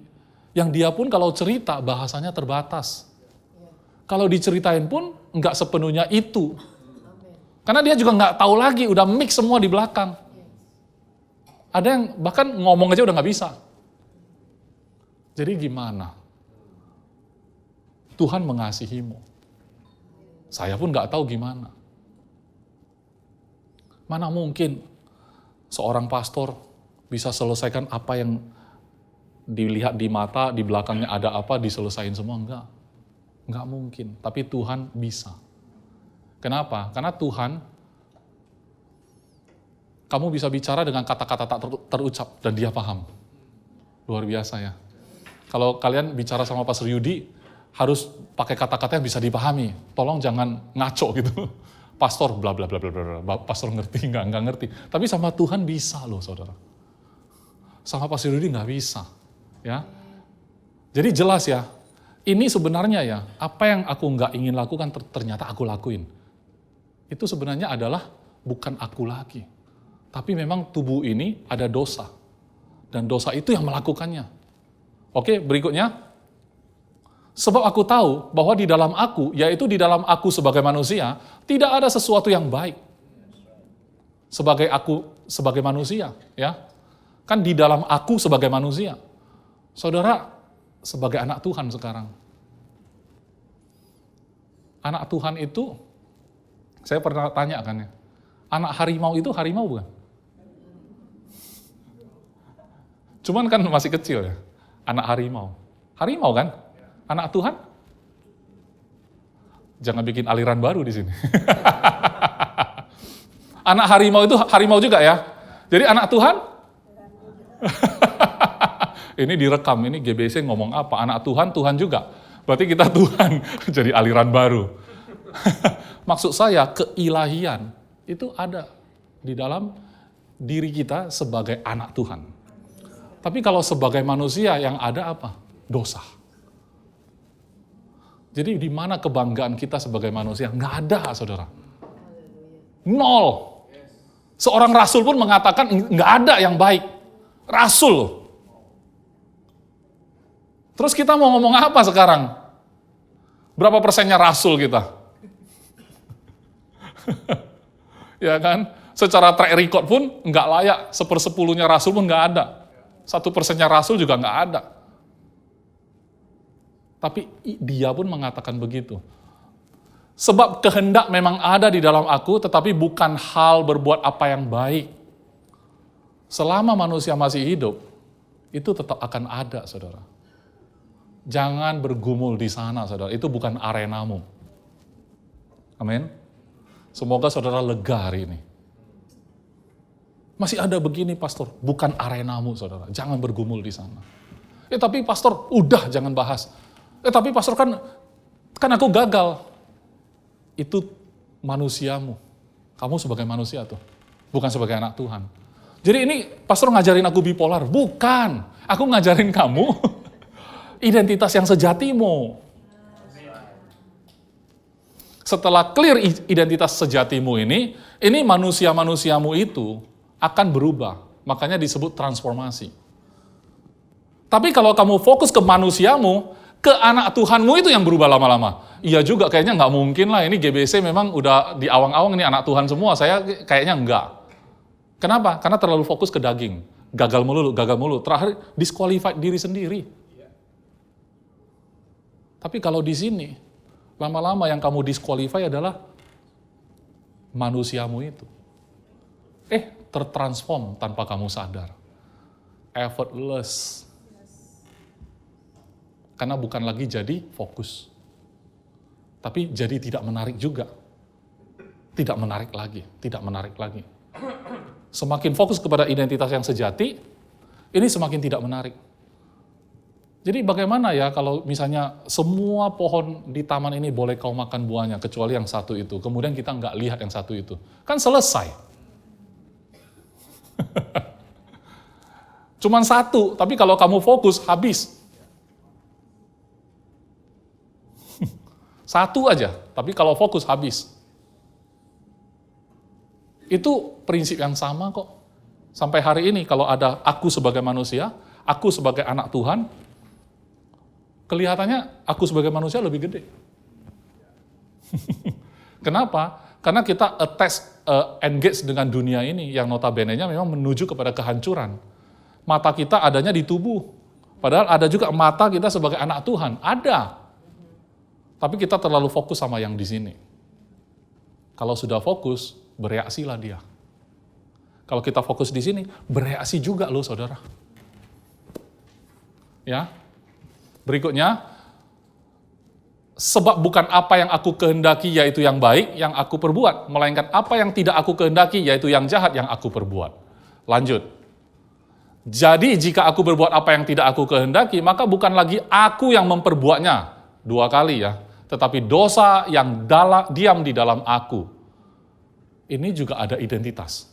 Yang dia pun kalau cerita bahasanya terbatas. Kalau diceritain pun nggak sepenuhnya itu. Karena dia juga nggak tahu lagi, udah mix semua di belakang. Ada yang bahkan ngomong aja udah nggak bisa. Jadi gimana? Tuhan mengasihimu. Saya pun nggak tahu gimana. Mana mungkin seorang pastor bisa selesaikan apa yang dilihat di mata, di belakangnya ada apa, diselesain semua, enggak. Enggak mungkin, tapi Tuhan bisa. Kenapa? Karena Tuhan, kamu bisa bicara dengan kata-kata tak terucap, dan dia paham. Luar biasa ya. Kalau kalian bicara sama Pastor Yudi, harus pakai kata-kata yang bisa dipahami. Tolong jangan ngaco gitu. Pastor bla bla bla bla bla, pastor ngerti enggak ngerti. Tapi sama Tuhan bisa loh saudara. Sama Pastor Yudi nggak bisa, ya. Jadi jelas ya, ini sebenarnya ya, apa yang aku nggak ingin lakukan ternyata aku lakuin. Itu sebenarnya adalah bukan aku lagi, tapi memang tubuh ini ada dosa, dan dosa itu yang melakukannya. Oke, berikutnya, sebab aku tahu bahwa di dalam aku, yaitu di dalam aku sebagai manusia, tidak ada sesuatu yang baik. Sebagai aku sebagai manusia, ya. Kan di dalam aku sebagai manusia. Saudara, sebagai anak Tuhan sekarang. Anak Tuhan itu, saya pernah tanya kan ya, anak harimau itu harimau bukan? Cuman kan masih kecil ya, anak harimau. Harimau kan? Anak Tuhan? Jangan bikin aliran baru di sini. Anak harimau itu harimau juga ya. Jadi anak Tuhan? Ini direkam, ini GBC ngomong apa? Anak Tuhan, Tuhan juga. Berarti kita Tuhan, jadi aliran baru. Maksud saya, keilahian itu ada di dalam diri kita sebagai anak Tuhan. Tapi kalau sebagai manusia yang ada apa? Dosa. Jadi di mana kebanggaan kita sebagai manusia? Nggak ada, saudara. Nol. Seorang rasul pun mengatakan nggak ada yang baik. Rasul. Terus kita mau ngomong apa sekarang? Berapa persennya rasul kita? Ya kan? Secara track record pun nggak layak, 1/10-nya Rasul pun nggak ada. 1%-nya Rasul juga nggak ada. Tapi dia pun mengatakan begitu. Sebab kehendak memang ada di dalam aku, tetapi bukan hal berbuat apa yang baik. Selama manusia masih hidup, itu tetap akan ada, saudara. Jangan bergumul di sana, saudara. Itu bukan arenamu. Amin. Semoga saudara lega hari ini. Masih ada begini, pastor. Bukan arenamu, saudara. Jangan bergumul di sana. Tapi pastor, udah jangan bahas. Tapi pastor kan aku gagal. Itu manusiamu. Kamu sebagai manusia tuh. Bukan sebagai anak Tuhan. Jadi ini pastor ngajarin aku bipolar. Bukan. Aku ngajarin kamu identitas yang sejatimu. Setelah clear identitas sejatimu ini manusia-manusiamu itu akan berubah. Makanya disebut transformasi. Tapi kalau kamu fokus ke manusiamu, ke anak Tuhanmu itu yang berubah lama-lama. Iya juga, kayaknya nggak mungkin lah, ini GBC memang udah di awang-awang ini anak Tuhan semua, saya kayaknya enggak. Kenapa? Karena terlalu fokus ke daging. Gagal mulu. Terakhir, disqualified diri sendiri. Tapi kalau di sini, lama-lama yang kamu disqualify adalah manusiamu itu. Tertransform tanpa kamu sadar. Effortless. Karena bukan lagi jadi fokus. Tapi jadi tidak menarik juga. Tidak menarik lagi. Semakin fokus kepada identitas yang sejati, ini semakin tidak menarik. Jadi bagaimana ya kalau misalnya semua pohon di taman ini boleh kau makan buahnya, kecuali yang satu itu. Kemudian kita nggak lihat yang satu itu. Kan selesai. Cuman satu, tapi kalau kamu fokus, habis. Satu aja, tapi kalau fokus, habis. Itu prinsip yang sama kok. Sampai hari ini kalau ada aku sebagai manusia, aku sebagai anak Tuhan, kelihatannya aku sebagai manusia lebih gede. Kenapa? Karena kita engage dengan dunia ini yang notabene-nya memang menuju kepada kehancuran. Mata kita adanya di tubuh. Padahal ada juga mata kita sebagai anak Tuhan. Ada. Tapi kita terlalu fokus sama yang di sini. Kalau sudah fokus, bereaksilah dia. Kalau kita fokus di sini, bereaksi juga loh saudara. Ya. Berikutnya, sebab bukan apa yang aku kehendaki yaitu yang baik yang aku perbuat, melainkan apa yang tidak aku kehendaki yaitu yang jahat yang aku perbuat. Lanjut. Jadi jika aku berbuat apa yang tidak aku kehendaki, maka bukan lagi aku yang memperbuatnya. 2 kali ya. Tetapi dosa yang diam di dalam aku. Ini juga ada identitas.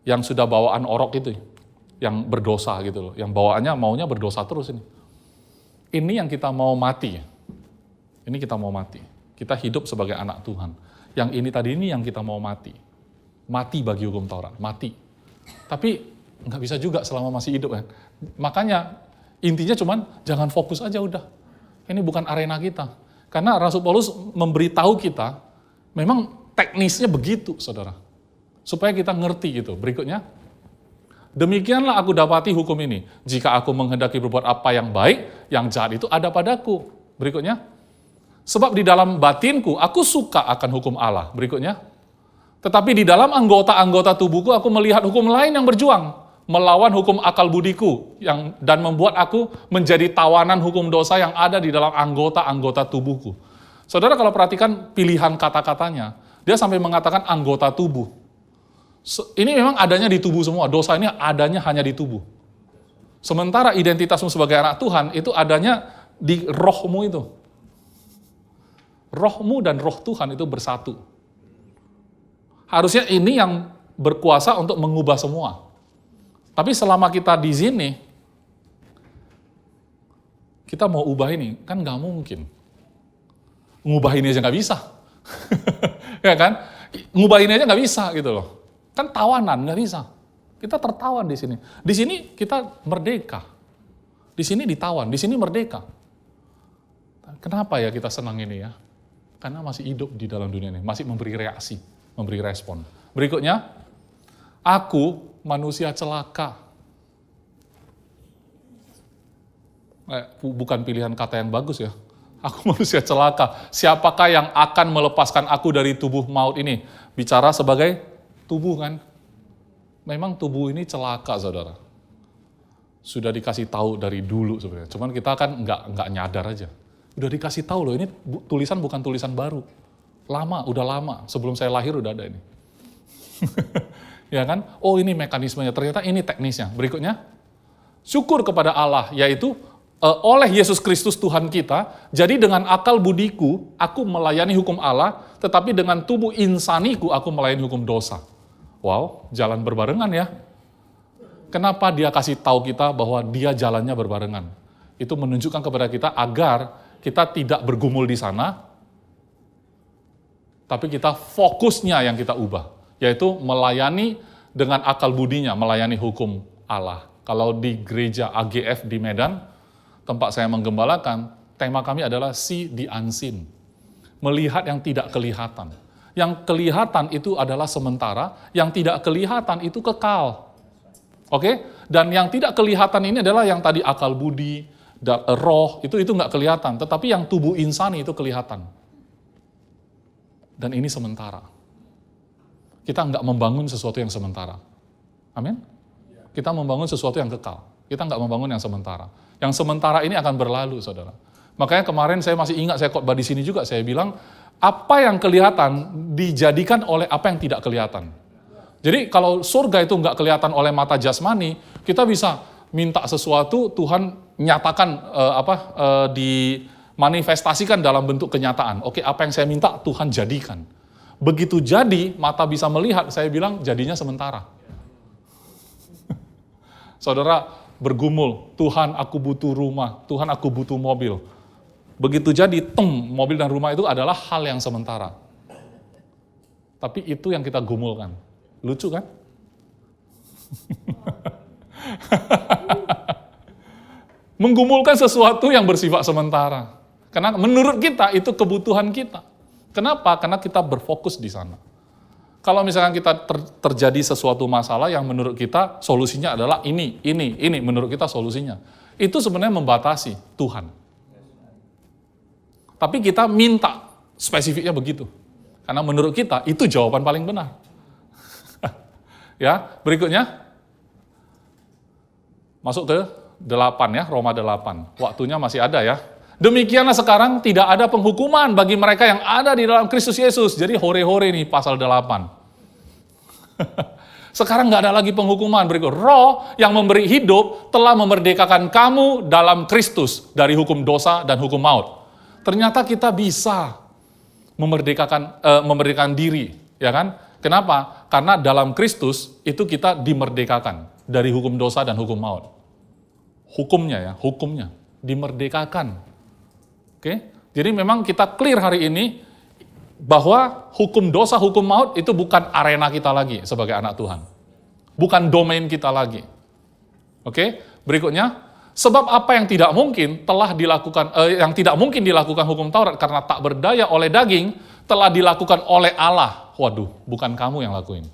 Yang sudah bawaan orok itu, yang berdosa gitu loh, yang bawaannya maunya berdosa terus ini. Ini yang kita mau mati. Ini kita mau mati. Kita hidup sebagai anak Tuhan. Yang ini tadi ini yang kita mau mati. Mati bagi hukum Taurat, mati. Tapi nggak bisa juga selama masih hidup kan. Makanya intinya cuman jangan fokus aja udah. Ini bukan arena kita. Karena Rasul Paulus memberitahu kita, memang teknisnya begitu, saudara. Supaya kita ngerti gitu. Berikutnya, demikianlah aku dapati hukum ini. Jika aku menghendaki berbuat apa yang baik, yang jahat itu ada padaku. Berikutnya, sebab di dalam batinku aku suka akan hukum Allah. Berikutnya, tetapi di dalam anggota-anggota tubuhku aku melihat hukum lain yang berjuang. Melawan hukum akal budiku dan membuat aku menjadi tawanan hukum dosa yang ada di dalam anggota-anggota tubuhku. Saudara kalau perhatikan pilihan kata-katanya, dia sampai mengatakan anggota tubuh. Ini memang adanya di tubuh semua, dosa ini adanya hanya di tubuh. Sementara identitasmu sebagai anak Tuhan itu adanya di rohmu itu. Rohmu dan roh Tuhan itu bersatu. Harusnya ini yang berkuasa untuk mengubah semua. Tapi selama kita di sini, kita mau ubah ini, kan nggak mungkin. Ngubah ini aja nggak bisa. Ya kan? Ngubah ini aja nggak bisa gitu loh. Kan tawanan, nggak bisa. Kita tertawan di sini. Di sini kita merdeka. Di sini ditawan, di sini merdeka. Kenapa ya kita senang ini ya? Karena masih hidup di dalam dunia ini, masih memberi reaksi, memberi respon. Berikutnya, aku manusia celaka. Bukan pilihan kata yang bagus ya. Aku manusia celaka. Siapakah yang akan melepaskan aku dari tubuh maut ini? Bicara sebagai tubuh kan. Memang tubuh ini celaka, saudara. Sudah dikasih tahu dari dulu sebenarnya. Cuman kita kan nggak nyadar aja. Udah dikasih tahu loh, ini tulisan bukan tulisan baru. Udah lama. Sebelum saya lahir udah ada ini. Ya kan? Oh ini mekanismenya, ternyata ini teknisnya. Berikutnya, syukur kepada Allah, yaitu oleh Yesus Kristus Tuhan kita, jadi dengan akal budiku, aku melayani hukum Allah, tetapi dengan tubuh insaniku, aku melayani hukum dosa. Wow, jalan berbarengan ya. Kenapa dia kasih tahu kita bahwa dia jalannya berbarengan? Itu menunjukkan kepada kita agar kita tidak bergumul di sana, tapi kita fokusnya yang kita ubah, yaitu melayani dengan akal budinya, melayani hukum Allah. Kalau di gereja AGF di Medan, tempat saya menggembalakan, tema kami adalah see the unseen, melihat yang tidak kelihatan. Yang kelihatan itu adalah sementara, yang tidak kelihatan itu kekal. Oke? Dan yang tidak kelihatan ini adalah yang tadi akal budi, roh, itu nggak kelihatan. Tetapi yang tubuh insani itu kelihatan. Dan ini sementara. Kita nggak membangun sesuatu yang sementara. Amin? Kita membangun sesuatu yang kekal. Kita nggak membangun yang sementara. Yang sementara ini akan berlalu, saudara. Makanya kemarin saya masih ingat, saya khotbah di sini juga, saya bilang, apa yang kelihatan dijadikan oleh apa yang tidak kelihatan. Jadi kalau surga itu nggak kelihatan oleh mata jasmani, kita bisa minta sesuatu, Tuhan nyatakan dimanifestasikan dalam bentuk kenyataan. Oke, apa yang saya minta Tuhan jadikan. Begitu jadi, mata bisa melihat, saya bilang jadinya sementara. Saudara bergumul, Tuhan aku butuh rumah, Tuhan aku butuh mobil. Begitu jadi, mobil dan rumah itu adalah hal yang sementara. Tapi itu yang kita gumulkan. Lucu kan? Menggumulkan sesuatu yang bersifat sementara. Karena menurut kita itu kebutuhan kita. Kenapa? Karena kita berfokus di sana. Kalau misalkan kita terjadi sesuatu masalah yang menurut kita solusinya adalah ini, menurut kita solusinya. Itu sebenarnya membatasi Tuhan. Tapi kita minta spesifiknya begitu. Karena menurut kita itu jawaban paling benar. Ya, berikutnya. Masuk ke 8 ya, Roma 8. Waktunya masih ada ya. Demikianlah sekarang tidak ada penghukuman bagi mereka yang ada di dalam Kristus Yesus. Jadi hore-hore nih pasal 8. Sekarang nggak ada lagi penghukuman. Berikut, Roh yang memberi hidup telah memerdekakan kamu dalam Kristus dari hukum dosa dan hukum maut. Ternyata kita bisa memerdekakan diri, ya kan? Kenapa? Karena dalam Kristus itu kita dimerdekakan dari hukum dosa dan hukum maut. Hukumnya dimerdekakan. Oke? Jadi memang kita clear hari ini bahwa hukum dosa, hukum maut itu bukan arena kita lagi sebagai anak Tuhan. Bukan domain kita lagi. Oke? Berikutnya, sebab apa yang tidak mungkin dilakukan hukum Taurat karena tak berdaya oleh daging telah dilakukan oleh Allah. Waduh, bukan kamu yang lakuin.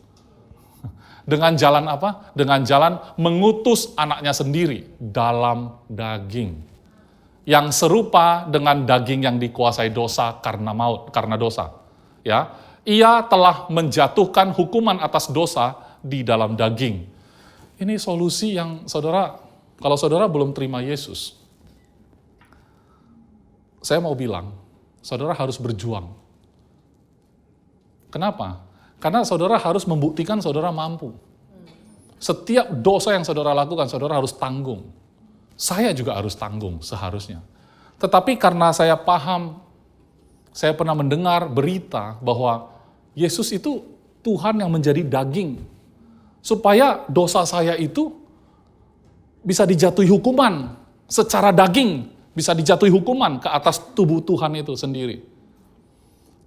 Dengan jalan apa? Dengan jalan mengutus anaknya sendiri dalam daging. Yang serupa dengan daging yang dikuasai dosa karena dosa. Ya, ia telah menjatuhkan hukuman atas dosa di dalam daging. Ini solusi yang saudara, kalau saudara belum terima Yesus, saya mau bilang, saudara harus berjuang. Kenapa? Karena saudara harus membuktikan saudara mampu. Setiap dosa yang saudara lakukan, saudara harus tanggung. Saya juga harus tanggung seharusnya. Tetapi karena saya paham, saya pernah mendengar berita bahwa Yesus itu Tuhan yang menjadi daging. Supaya dosa saya itu bisa dijatuhi hukuman secara daging. Bisa dijatuhi hukuman ke atas tubuh Tuhan itu sendiri.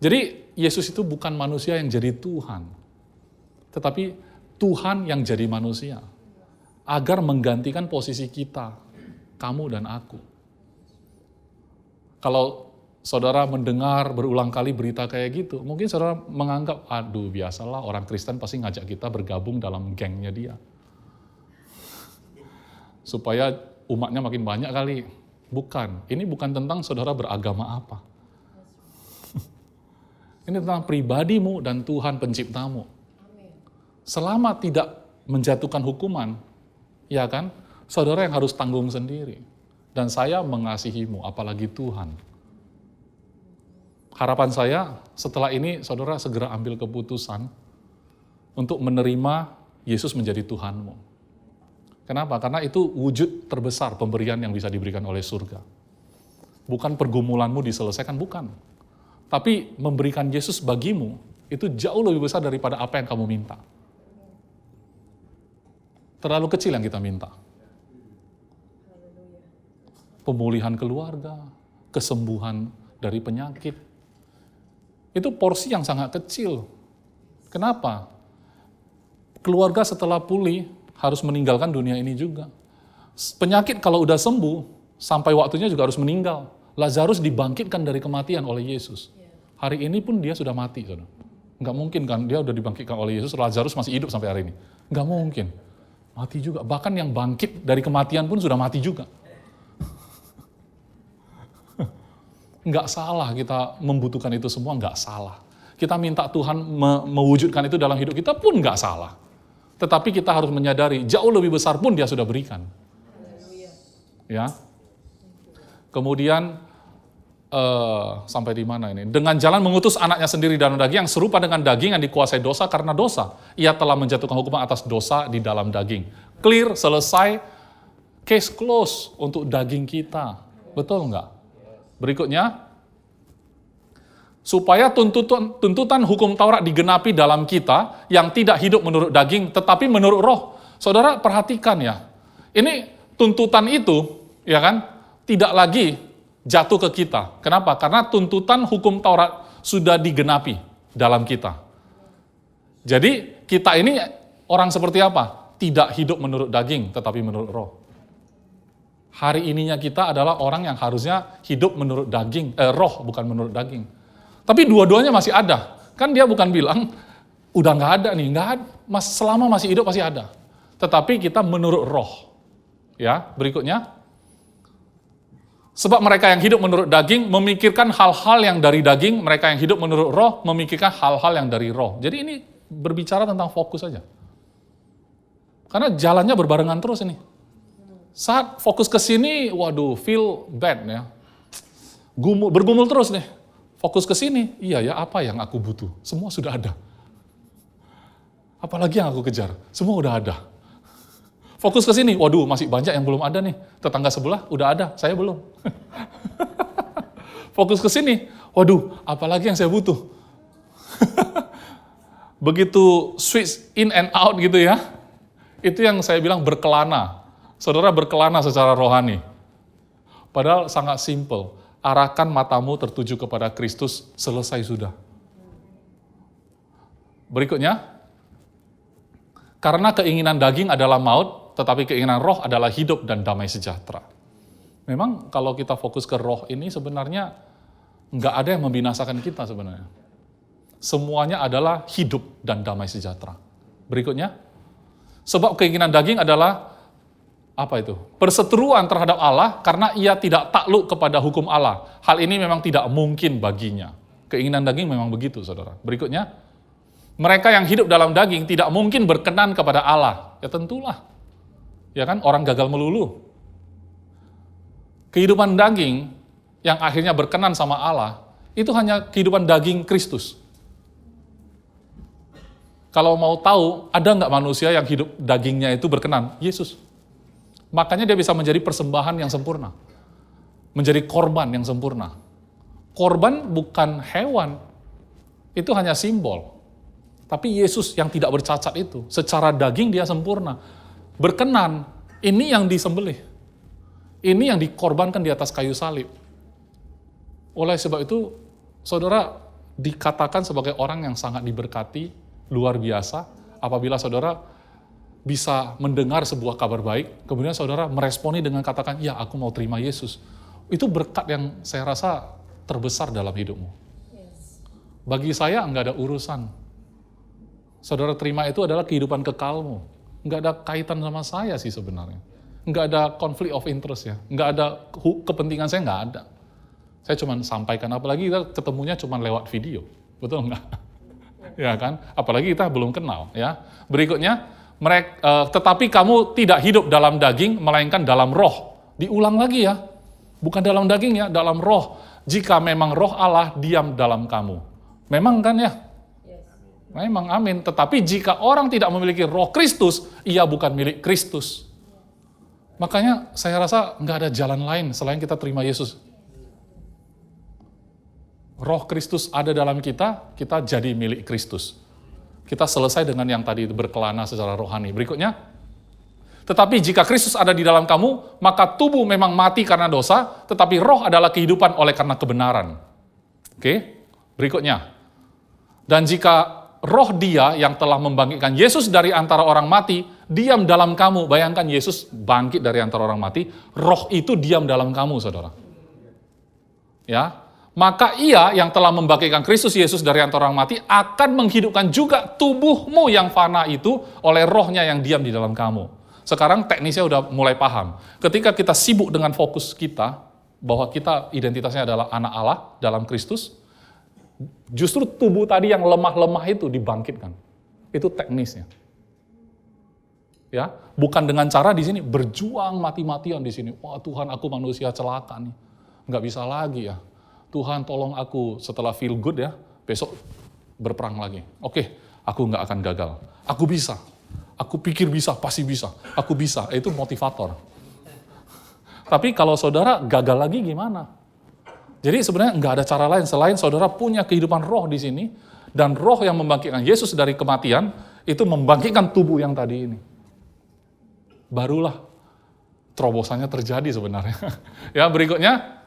Jadi Yesus itu bukan manusia yang jadi Tuhan, tetapi Tuhan yang jadi manusia, agar menggantikan posisi kita, kamu dan aku. Kalau saudara mendengar berulang kali berita kayak gitu, mungkin saudara menganggap, aduh biasalah orang Kristen pasti ngajak kita bergabung dalam gengnya dia. Supaya umatnya makin banyak kali. Bukan, ini bukan tentang saudara beragama apa. Ini tentang pribadimu dan Tuhan penciptamu. Selama tidak menjatuhkan hukuman, ya kan, saudara yang harus tanggung sendiri. Dan saya mengasihimu, apalagi Tuhan. Harapan saya setelah ini saudara segera ambil keputusan untuk menerima Yesus menjadi Tuhanmu. Kenapa? Karena itu wujud terbesar pemberian yang bisa diberikan oleh surga. Bukan pergumulanmu diselesaikan, bukan. Tapi memberikan Yesus bagimu, itu jauh lebih besar daripada apa yang kamu minta. Terlalu kecil yang kita minta. Pemulihan keluarga, kesembuhan dari penyakit. Itu porsi yang sangat kecil. Kenapa? Keluarga setelah pulih, harus meninggalkan dunia ini juga. Penyakit kalau udah sembuh, sampai waktunya juga harus meninggal. Lazarus dibangkitkan dari kematian oleh Yesus. Hari ini pun dia sudah mati. Saudara. Nggak mungkin kan, dia udah dibangkitkan oleh Yesus, Lazarus masih hidup sampai hari ini. Nggak mungkin. Mati juga. Bahkan yang bangkit dari kematian pun sudah mati juga. Nggak salah kita membutuhkan itu semua, nggak salah. Kita minta Tuhan mewujudkan itu dalam hidup kita pun nggak salah. Tetapi kita harus menyadari, jauh lebih besar pun dia sudah berikan. Ya. Kemudian, sampai di mana ini? Dengan jalan mengutus anaknya sendiri dalam daging yang serupa dengan daging yang dikuasai dosa karena dosa. Ia telah menjatuhkan hukuman atas dosa di dalam daging. Clear, selesai, case close untuk daging kita. Betul nggak? Berikutnya, supaya tuntutan hukum Taurat digenapi dalam kita yang tidak hidup menurut daging, tetapi menurut roh. Saudara perhatikan ya, ini tuntutan itu, ya kan, tidak lagi jatuh ke kita. Kenapa? Karena tuntutan hukum Taurat sudah digenapi dalam kita. Jadi kita ini orang seperti apa? Tidak hidup menurut daging, tetapi menurut roh. Hari ininya kita adalah orang yang harusnya hidup menurut daging, roh bukan menurut daging. Tapi dua-duanya masih ada. Kan dia bukan bilang, udah nggak ada nih, nggak ada. Selama masih hidup pasti ada. Tetapi kita menurut roh. Ya, berikutnya. Sebab mereka yang hidup menurut daging memikirkan hal-hal yang dari daging, mereka yang hidup menurut roh memikirkan hal-hal yang dari roh. Jadi ini berbicara tentang fokus saja. Karena jalannya berbarengan terus ini. Saat fokus ke sini, waduh, feel bad ya. Bergumul terus nih. Fokus ke sini, iya ya, apa yang aku butuh? Semua sudah ada. Apalagi yang aku kejar? Semua udah ada. Fokus ke sini, waduh, masih banyak yang belum ada nih. Tetangga sebelah udah ada, saya belum. Fokus ke sini, waduh, apalagi yang saya butuh? Begitu switch in and out gitu ya. Itu yang saya bilang berkelana. Saudara berkelana secara rohani. Padahal sangat simple. Arahkan matamu tertuju kepada Kristus, selesai sudah. Berikutnya, karena keinginan daging adalah maut, tetapi keinginan roh adalah hidup dan damai sejahtera. Memang kalau kita fokus ke roh ini sebenarnya nggak ada yang membinasakan kita sebenarnya. Semuanya adalah hidup dan damai sejahtera. Berikutnya, sebab keinginan daging adalah apa itu? Perseteruan terhadap Allah karena ia tidak takluk kepada hukum Allah. Hal ini memang tidak mungkin baginya. Keinginan daging memang begitu, saudara. Berikutnya, mereka yang hidup dalam daging tidak mungkin berkenan kepada Allah. Ya tentulah. Ya kan, orang gagal melulu. Kehidupan daging yang akhirnya berkenan sama Allah, itu hanya kehidupan daging Kristus. Kalau mau tahu, ada nggak manusia yang hidup dagingnya itu berkenan? Yesus. Makanya dia bisa menjadi persembahan yang sempurna. Menjadi korban yang sempurna. Korban bukan hewan. Itu hanya simbol. Tapi Yesus yang tidak bercacat itu, secara daging dia sempurna. Berkenan, ini yang disembelih. Ini yang dikorbankan di atas kayu salib. Oleh sebab itu, saudara dikatakan sebagai orang yang sangat diberkati, luar biasa, apabila saudara bisa mendengar sebuah kabar baik, kemudian saudara meresponi dengan katakan, ya aku mau terima Yesus. Itu berkat yang saya rasa terbesar dalam hidupmu. Bagi saya nggak ada urusan. Saudara terima itu adalah kehidupan kekalmu. Nggak ada kaitan sama saya sih sebenarnya. Nggak ada konflik of interest ya. Nggak ada kepentingan saya, nggak ada. Saya cuma sampaikan, apalagi kita ketemunya cuma lewat video. Betul nggak? Ya kan? Apalagi kita belum kenal ya. Berikutnya, tetapi kamu tidak hidup dalam daging, melainkan dalam roh. Diulang lagi ya. Bukan dalam daging ya, dalam roh. Jika memang roh Allah diam dalam kamu. Memang kan ya? Memang, amin. Tetapi jika orang tidak memiliki roh Kristus, ia bukan milik Kristus. Makanya saya rasa nggak ada jalan lain selain kita terima Yesus. Roh Kristus ada dalam kita, kita jadi milik Kristus. Kita selesai dengan yang tadi berkelana secara rohani. Berikutnya, tetapi jika Kristus ada di dalam kamu, maka tubuh memang mati karena dosa, tetapi roh adalah kehidupan oleh karena kebenaran. Oke, berikutnya. Dan jika roh Dia yang telah membangkitkan Yesus dari antara orang mati, diam dalam kamu. Bayangkan Yesus bangkit dari antara orang mati, roh itu diam dalam kamu, saudara. Ya, maka Ia yang telah membangkitkan Kristus Yesus dari antara orang mati akan menghidupkan juga tubuhmu yang fana itu oleh rohnya yang diam di dalam kamu. Sekarang teknisnya udah mulai paham. Ketika kita sibuk dengan fokus kita, bahwa kita identitasnya adalah anak Allah dalam Kristus, justru tubuh tadi yang lemah-lemah itu dibangkitkan. Itu teknisnya. Ya, bukan dengan cara di sini berjuang mati-matian di sini. Wah, Tuhan, aku manusia celaka nih. Nggak bisa lagi ya. Tuhan, tolong aku setelah feel good ya, besok berperang lagi. Oke, aku nggak akan gagal. Aku bisa. Aku pikir bisa, pasti bisa. Aku bisa. Itu motivator. Tapi kalau saudara gagal lagi gimana? Jadi sebenarnya nggak ada cara lain selain saudara punya kehidupan roh di sini, dan roh yang membangkitkan Yesus dari kematian, itu membangkitkan tubuh yang tadi ini. Barulah terobosannya terjadi sebenarnya. Ya, berikutnya.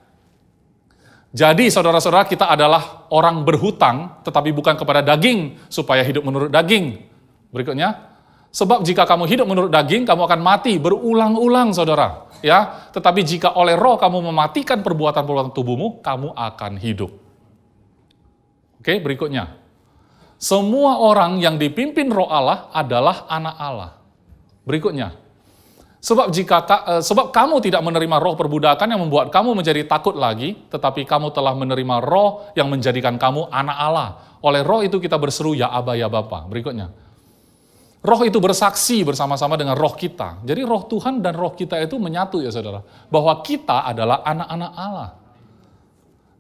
Jadi saudara-saudara, kita adalah orang berhutang, tetapi bukan kepada daging, supaya hidup menurut daging. Berikutnya. Sebab jika kamu hidup menurut daging, kamu akan mati berulang-ulang, saudara. Ya, tetapi jika oleh roh kamu mematikan perbuatan-perbuatan tubuhmu, kamu akan hidup. Oke, berikutnya. Semua orang yang dipimpin roh Allah adalah anak Allah. Berikutnya. Sebab kamu tidak menerima roh perbudakan yang membuat kamu menjadi takut lagi, tetapi kamu telah menerima roh yang menjadikan kamu anak Allah. Oleh roh itu kita berseru, ya Aba, ya Bapa. Berikutnya. Roh itu bersaksi bersama-sama dengan roh kita. Jadi roh Tuhan dan roh kita itu menyatu ya saudara. Bahwa kita adalah anak-anak Allah.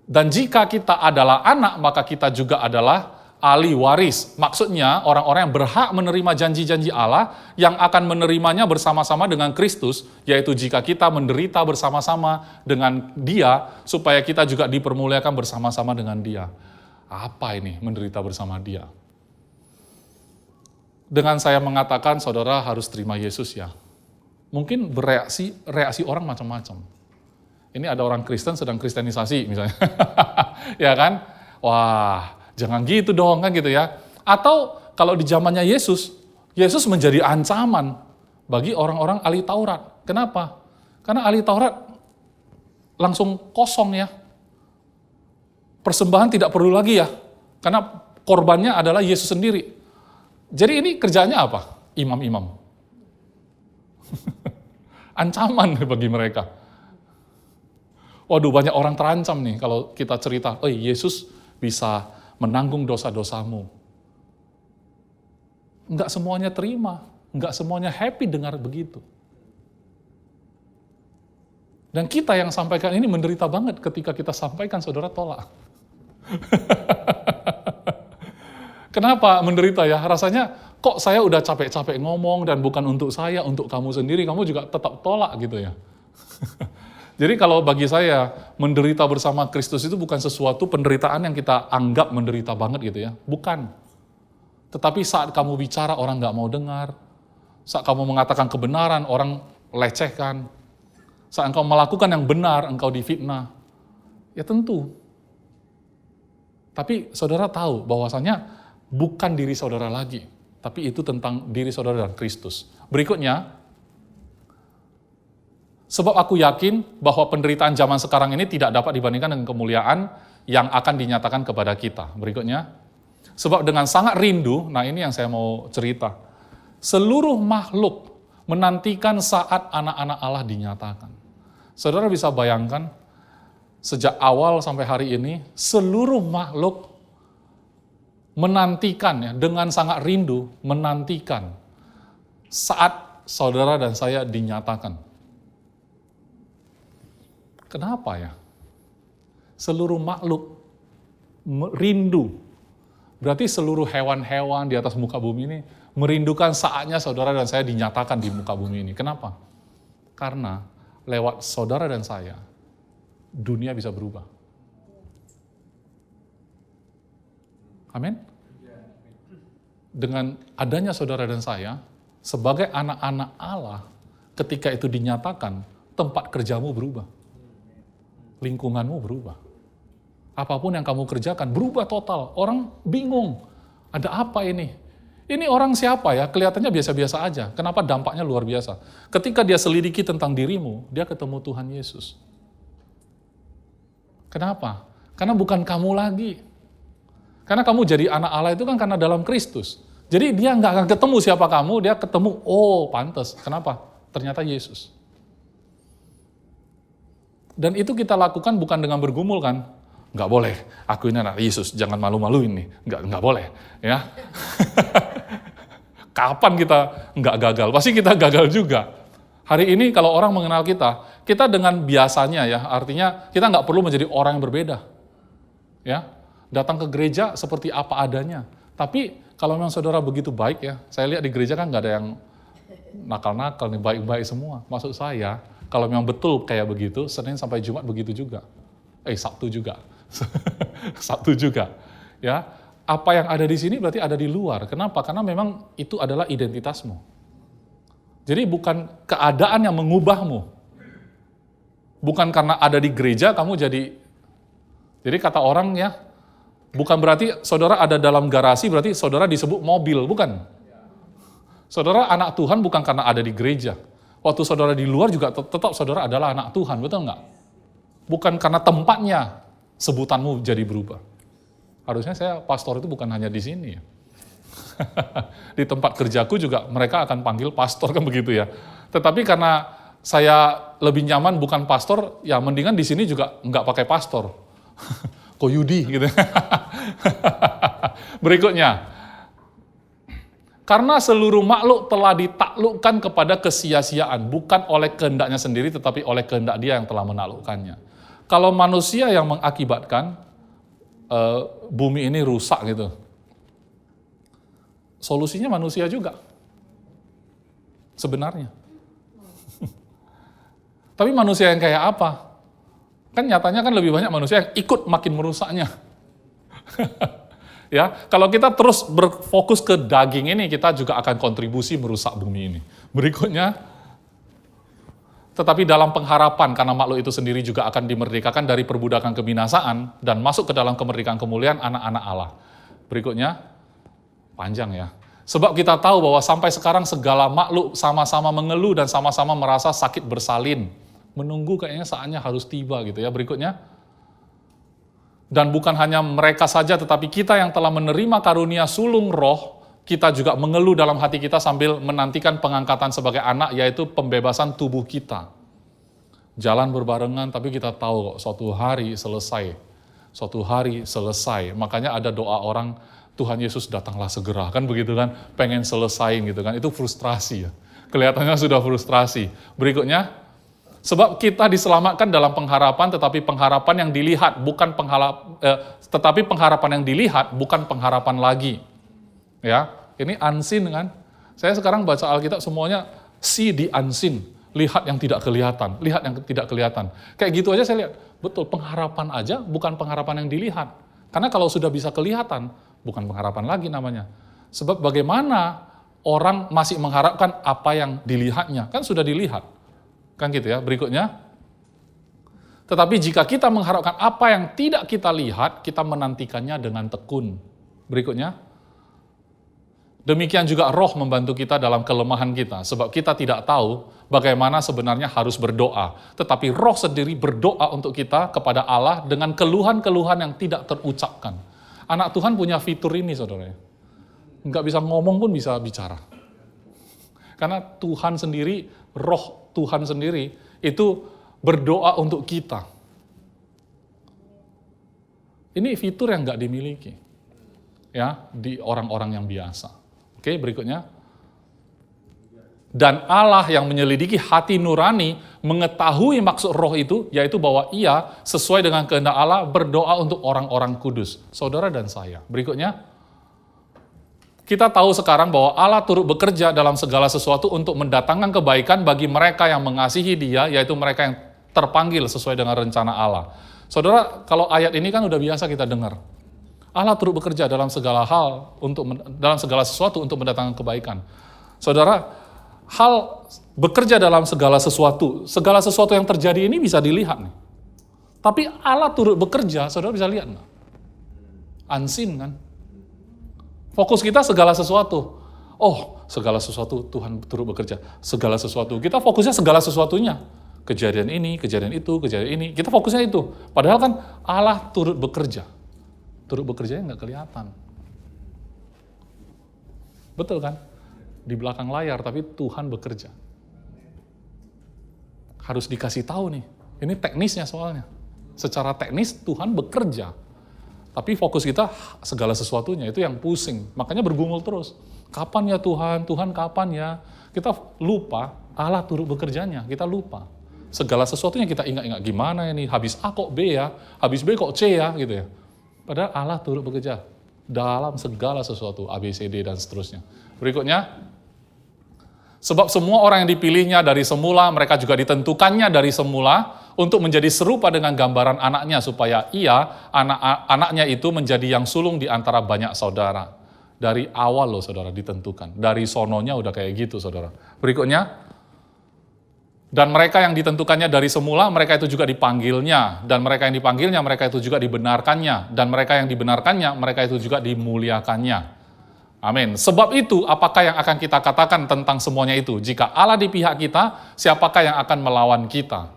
Dan jika kita adalah anak, maka kita juga adalah ahli waris. Maksudnya orang-orang yang berhak menerima janji-janji Allah, yang akan menerimanya bersama-sama dengan Kristus, yaitu jika kita menderita bersama-sama dengan Dia, supaya kita juga dipermuliakan bersama-sama dengan Dia. Apa ini menderita bersama Dia? Dengan saya mengatakan saudara harus terima Yesus ya. Mungkin reaksi orang macam-macam. Ini ada orang Kristen sedang kristenisasi misalnya. Ya kan? Wah, jangan gitu dong kan gitu ya. Atau kalau di zamannya Yesus menjadi ancaman bagi orang-orang ahli Taurat. Kenapa? Karena ahli Taurat langsung kosong ya. Persembahan tidak perlu lagi ya. Karena korbannya adalah Yesus sendiri. Jadi ini kerjanya apa? Imam-imam. Ancaman bagi mereka. Waduh, banyak orang terancam nih kalau kita cerita, Yesus bisa menanggung dosa-dosamu. Enggak semuanya terima, enggak semuanya happy dengar begitu. Dan kita yang sampaikan ini menderita banget ketika kita sampaikan, saudara tolak. Kenapa menderita ya? Rasanya kok saya udah capek-capek ngomong dan bukan untuk saya, untuk kamu sendiri, kamu juga tetap tolak gitu ya. Jadi kalau bagi saya, menderita bersama Kristus itu bukan sesuatu penderitaan yang kita anggap menderita banget gitu ya. Bukan. Tetapi saat kamu bicara, orang nggak mau dengar. Saat kamu mengatakan kebenaran, orang lecehkan. Saat engkau melakukan yang benar, engkau difitnah. Ya tentu. Tapi saudara tahu bahwasanya bukan diri saudara lagi, tapi itu tentang diri saudara dan Kristus. Berikutnya, Sebab aku yakin bahwa penderitaan zaman sekarang ini tidak dapat dibandingkan dengan kemuliaan yang akan dinyatakan kepada kita. Berikutnya, sebab dengan sangat rindu, nah ini yang saya mau cerita, seluruh makhluk menantikan saat anak-anak Allah dinyatakan. Saudara bisa bayangkan, sejak awal sampai hari ini, seluruh makhluk menantikan, ya, dengan sangat rindu, menantikan saat saudara dan saya dinyatakan. Kenapa ya? Seluruh makhluk rindu. Berarti seluruh hewan-hewan di atas muka bumi ini merindukan saatnya saudara dan saya dinyatakan di muka bumi ini. Kenapa? Karena lewat saudara dan saya, dunia bisa berubah. Amin? Dengan adanya saudara dan saya, sebagai anak-anak Allah, ketika itu dinyatakan, tempat kerjamu berubah. Lingkunganmu berubah. Apapun yang kamu kerjakan berubah total. Orang bingung, ada apa ini? Ini orang siapa ya? Kelihatannya biasa-biasa aja. Kenapa dampaknya luar biasa? Ketika dia selidiki tentang dirimu, dia ketemu Tuhan Yesus. Kenapa? Karena bukan kamu lagi. Karena kamu jadi anak Allah itu kan karena dalam Kristus. Jadi dia nggak akan ketemu siapa kamu, dia ketemu, oh pantas. Kenapa? Ternyata Yesus. Dan itu kita lakukan bukan dengan bergumul kan? Nggak boleh, aku ini anak Yesus, jangan malu-maluin nih. Nggak boleh, ya. Kapan kita nggak gagal? Pasti kita gagal juga. Hari ini kalau orang mengenal kita dengan biasanya ya, artinya kita nggak perlu menjadi orang yang berbeda. Ya, datang ke gereja seperti apa adanya. Tapi kalau memang saudara begitu baik ya, saya lihat di gereja kan nggak ada yang nakal-nakal nih, baik-baik semua. Maksud saya, kalau memang betul kayak begitu, Senin sampai Jumat begitu juga. Sabtu juga. Sabtu juga. Ya, apa yang ada di sini berarti ada di luar. Kenapa? Karena memang itu adalah identitasmu. Jadi bukan keadaan yang mengubahmu. Bukan karena ada di gereja kamu jadi kata orang ya, bukan berarti saudara ada dalam garasi berarti saudara disebut mobil, bukan. Saudara anak Tuhan bukan karena ada di gereja. Waktu saudara di luar juga tetap saudara adalah anak Tuhan, betul nggak? Bukan karena tempatnya sebutanmu jadi berubah. Harusnya saya pastor itu bukan hanya di sini ya. Di tempat kerjaku juga mereka akan panggil pastor kan begitu ya. Tetapi karena saya lebih nyaman bukan pastor, ya mendingan di sini juga nggak pakai pastor. Koyudi gitu. Berikutnya, karena seluruh makhluk telah ditaklukkan kepada kesia-siaan, bukan oleh kehendaknya sendiri, tetapi oleh kehendak Dia yang telah menaklukkannya. Kalau manusia yang mengakibatkan bumi ini rusak gitu, solusinya manusia juga, sebenarnya. Tapi manusia yang kayak apa? Kan nyatanya kan lebih banyak manusia yang ikut makin merusaknya. Ya, kalau kita terus berfokus ke daging ini, kita juga akan kontribusi merusak bumi ini. Berikutnya, tetapi dalam pengharapan, karena makhluk itu sendiri juga akan dimerdekakan dari perbudakan kebinasaan dan masuk ke dalam kemerdekaan kemuliaan anak-anak Allah. Berikutnya, panjang ya. Sebab kita tahu bahwa sampai sekarang segala makhluk sama-sama mengeluh dan sama-sama merasa sakit bersalin. Menunggu kayaknya saatnya harus tiba gitu ya. Berikutnya, dan bukan hanya mereka saja, tetapi kita yang telah menerima karunia sulung roh, kita juga mengeluh dalam hati kita sambil menantikan pengangkatan sebagai anak, yaitu pembebasan tubuh kita. Jalan berbarengan, tapi kita tahu kok suatu hari selesai. Suatu hari selesai. Makanya ada doa orang, Tuhan Yesus datanglah segera. Kan begitu kan, pengen selesain gitu kan. Itu frustrasi ya. Kelihatannya sudah frustrasi. Berikutnya, sebab kita diselamatkan dalam pengharapan, tetapi pengharapan yang dilihat bukan pengharapan yang dilihat bukan pengharapan lagi. Ya, ini unseen kan? Saya sekarang baca Alkitab semuanya see the unseen, lihat yang tidak kelihatan, lihat yang tidak kelihatan. Kayak gitu aja saya lihat, betul pengharapan aja bukan pengharapan yang dilihat. Karena kalau sudah bisa kelihatan, bukan pengharapan lagi namanya. Sebab bagaimana orang masih mengharapkan apa yang dilihatnya? Kan sudah dilihat. Kan gitu ya, berikutnya. Tetapi jika kita mengharapkan apa yang tidak kita lihat, kita menantikannya dengan tekun. Berikutnya. Demikian juga roh membantu kita dalam kelemahan kita, sebab kita tidak tahu bagaimana sebenarnya harus berdoa. Tetapi roh sendiri berdoa untuk kita kepada Allah dengan keluhan-keluhan yang tidak terucapkan. Anak Tuhan punya fitur ini, saudara. Nggak bisa ngomong pun bisa bicara. Karena Tuhan sendiri, roh Tuhan sendiri, itu berdoa untuk kita. Ini fitur yang nggak dimiliki ya di orang-orang yang biasa. Oke, berikutnya. Dan Allah yang menyelidiki hati nurani mengetahui maksud roh itu, yaitu bahwa ia sesuai dengan kehendak Allah berdoa untuk orang-orang kudus. Saudara dan saya. Berikutnya. Kita tahu sekarang bahwa Allah turut bekerja dalam segala sesuatu untuk mendatangkan kebaikan bagi mereka yang mengasihi Dia, yaitu mereka yang terpanggil sesuai dengan rencana Allah. Saudara, kalau ayat ini kan udah biasa kita dengar. Allah turut bekerja dalam segala hal, dalam segala sesuatu untuk mendatangkan kebaikan. Saudara, hal bekerja dalam segala sesuatu yang terjadi ini bisa dilihat nih. Tapi Allah turut bekerja, saudara bisa lihat nggak? Unseen kan? Fokus kita segala sesuatu. Oh, segala sesuatu Tuhan turut bekerja. Segala sesuatu. Kita fokusnya segala sesuatunya. Kejadian ini, kejadian itu, kejadian ini. Kita fokusnya itu. Padahal kan Allah turut bekerja. Turut bekerjanya nggak kelihatan. Betul kan? Di belakang layar, tapi Tuhan bekerja. Harus dikasih tahu nih. Ini teknisnya soalnya. Secara teknis Tuhan bekerja. Tapi fokus kita segala sesuatunya, itu yang pusing. Makanya bergumul terus. Kapan ya Tuhan? Tuhan kapan ya? Kita lupa Allah turut bekerjanya, kita lupa. Segala sesuatunya kita ingat-ingat, gimana ini? Habis A kok B ya? Habis B kok C ya? Gitu ya. Padahal Allah turut bekerja dalam segala sesuatu, A, B, C, D, dan seterusnya. Berikutnya, sebab semua orang yang dipilihnya dari semula, mereka juga ditentukannya dari semula untuk menjadi serupa dengan gambaran anaknya, supaya anaknya itu menjadi yang sulung di antara banyak saudara. Dari awal loh saudara ditentukan. Dari sononya udah kayak gitu saudara. Berikutnya, dan mereka yang ditentukannya dari semula, mereka itu juga dipanggilnya. Dan mereka yang dipanggilnya, mereka itu juga dibenarkannya. Dan mereka yang dibenarkannya, mereka itu juga dimuliakannya. Amin. Sebab itu, apakah yang akan kita katakan tentang semuanya itu? Jika Allah di pihak kita, siapakah yang akan melawan kita?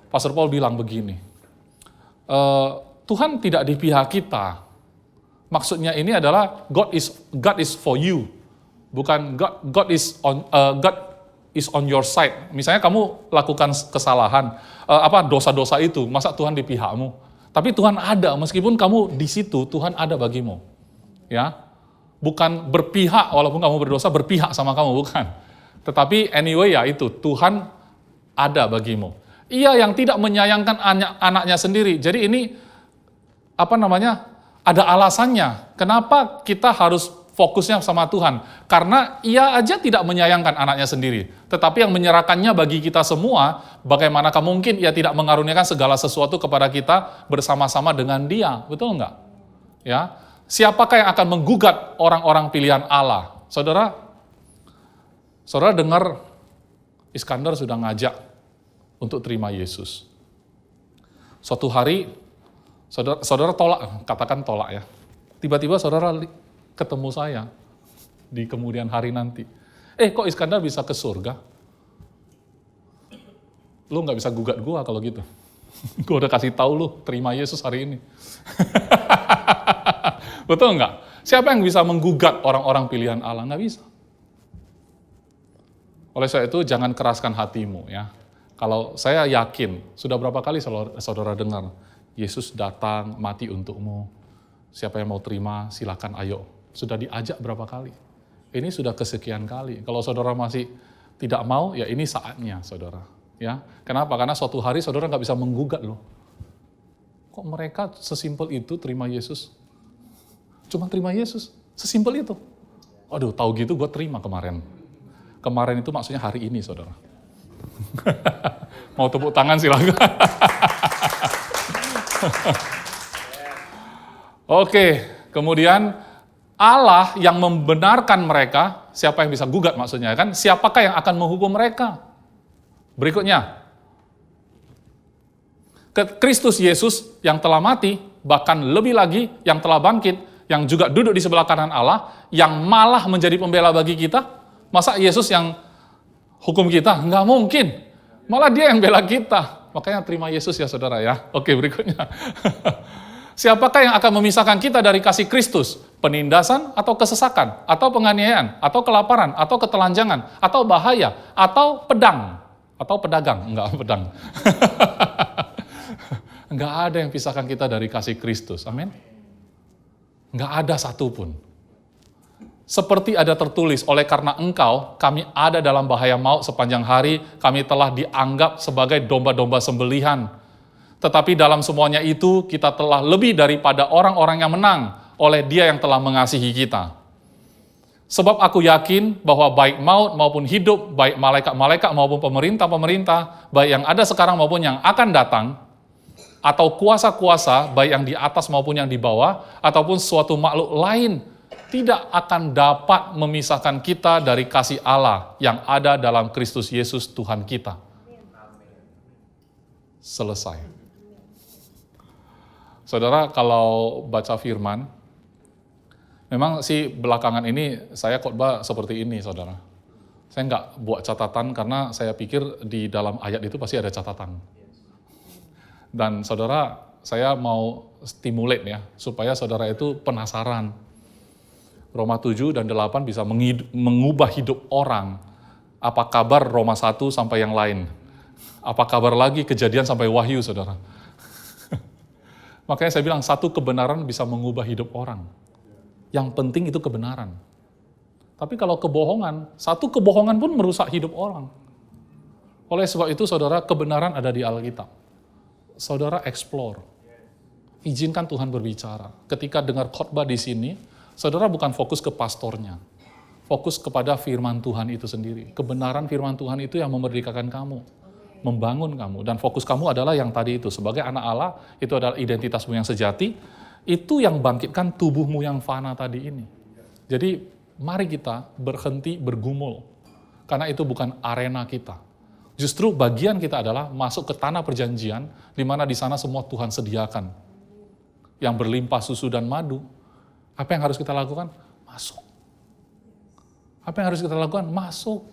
Pastor Paul bilang begini, Tuhan tidak di pihak kita. Maksudnya ini adalah God is for you. Bukan God is on your side. Misalnya kamu lakukan kesalahan, dosa-dosa itu, masa Tuhan di pihakmu? Tapi Tuhan ada, meskipun kamu di situ, Tuhan ada bagimu. Ya, bukan berpihak, walaupun kamu berdosa, berpihak sama kamu, bukan. Tetapi anyway ya itu, Tuhan ada bagimu. Ia yang tidak menyayangkan anaknya sendiri. Jadi ini, ada alasannya. Kenapa kita harus fokusnya sama Tuhan? Karena ia aja tidak menyayangkan anaknya sendiri. Tetapi yang menyerahkannya bagi kita semua, bagaimanakah mungkin ia tidak mengaruniakan segala sesuatu kepada kita bersama-sama dengan dia? Betul enggak? Ya. Siapakah yang akan menggugat orang-orang pilihan Allah? Saudara dengar Iskandar sudah ngajak untuk terima Yesus. Suatu hari, saudara tolak, katakan tolak ya. Tiba-tiba saudara ketemu saya di kemudian hari nanti. Kok Iskandar bisa ke surga? Lu nggak bisa gugat gua kalau gitu. Gua udah kasih tahu lu terima Yesus hari ini. Betul nggak? Siapa yang bisa menggugat orang-orang pilihan Allah? Nggak bisa. Oleh sebab itu jangan keraskan hatimu ya. Kalau saya yakin, sudah berapa kali saudara dengar, Yesus datang mati untukmu. Siapa yang mau terima, silakan ayo. Sudah diajak berapa kali? Ini sudah kesekian kali. Kalau saudara masih tidak mau, ya ini saatnya saudara. Ya, kenapa? Karena suatu hari saudara nggak bisa menggugat loh. Kok mereka sesimpel itu terima Yesus? Cuma terima Yesus, sesimpel itu. Aduh, tahu gitu gue terima kemarin. Kemarin itu maksudnya hari ini saudara. Mau tepuk tangan silakan. Oke, kemudian Allah yang membenarkan mereka, siapa yang bisa gugat maksudnya kan? Siapakah yang akan menghukum mereka? Berikutnya, Kristus Yesus yang telah mati, bahkan lebih lagi yang telah bangkit, yang juga duduk di sebelah kanan Allah, yang malah menjadi pembela bagi kita? Masa Yesus yang hukum kita? Nggak mungkin. Malah dia yang bela kita. Makanya terima Yesus ya saudara ya. Oke, berikutnya. Siapakah yang akan memisahkan kita dari kasih Kristus? Penindasan atau kesesakan? Atau penganiayaan? Atau kelaparan? Atau ketelanjangan? Atau bahaya? Atau pedang? Atau pedagang? Enggak, pedang. Enggak ada yang pisahkan kita dari kasih Kristus. Amin. Enggak ada satupun. Seperti ada tertulis, oleh karena engkau, kami ada dalam bahaya maut sepanjang hari, kami telah dianggap sebagai domba-domba sembelihan. Tetapi dalam semuanya itu, kita telah lebih daripada orang-orang yang menang oleh Dia yang telah mengasihi kita. Sebab aku yakin bahwa baik maut maupun hidup, baik malaikat-malaikat maupun pemerintah-pemerintah, baik yang ada sekarang maupun yang akan datang, atau kuasa-kuasa, baik yang di atas maupun yang di bawah, ataupun suatu makhluk lain, tidak akan dapat memisahkan kita dari kasih Allah yang ada dalam Kristus Yesus Tuhan kita. Selesai. Saudara, kalau baca firman, memang sih belakangan ini saya khotbah seperti ini, saudara. Saya nggak buat catatan karena saya pikir di dalam ayat itu pasti ada catatan. Dan saudara, saya mau stimulate ya, supaya saudara itu penasaran. Roma 7 dan 8 bisa mengubah hidup orang. Apa kabar Roma 1 sampai yang lain? Apa kabar lagi Kejadian sampai Wahyu, saudara? Makanya saya bilang, satu kebenaran bisa mengubah hidup orang. Yang penting itu kebenaran. Tapi kalau kebohongan, satu kebohongan pun merusak hidup orang. Oleh sebab itu, saudara, kebenaran ada di Alkitab. Saudara explore. Izinkan Tuhan berbicara. Ketika dengar khotbah di sini, saudara bukan fokus ke pastornya. Fokus kepada firman Tuhan itu sendiri. Kebenaran firman Tuhan itu yang memerdekakan kamu. Membangun kamu. Dan fokus kamu adalah yang tadi itu. Sebagai anak Allah, itu adalah identitasmu yang sejati. Itu yang bangkitkan tubuhmu yang fana tadi ini. Jadi, mari kita berhenti bergumul. Karena itu bukan arena kita. Justru bagian kita adalah masuk ke tanah perjanjian, di mana di sana semua Tuhan sediakan. Yang berlimpah susu dan madu. Apa yang harus kita lakukan? Masuk. Apa yang harus kita lakukan? Masuk.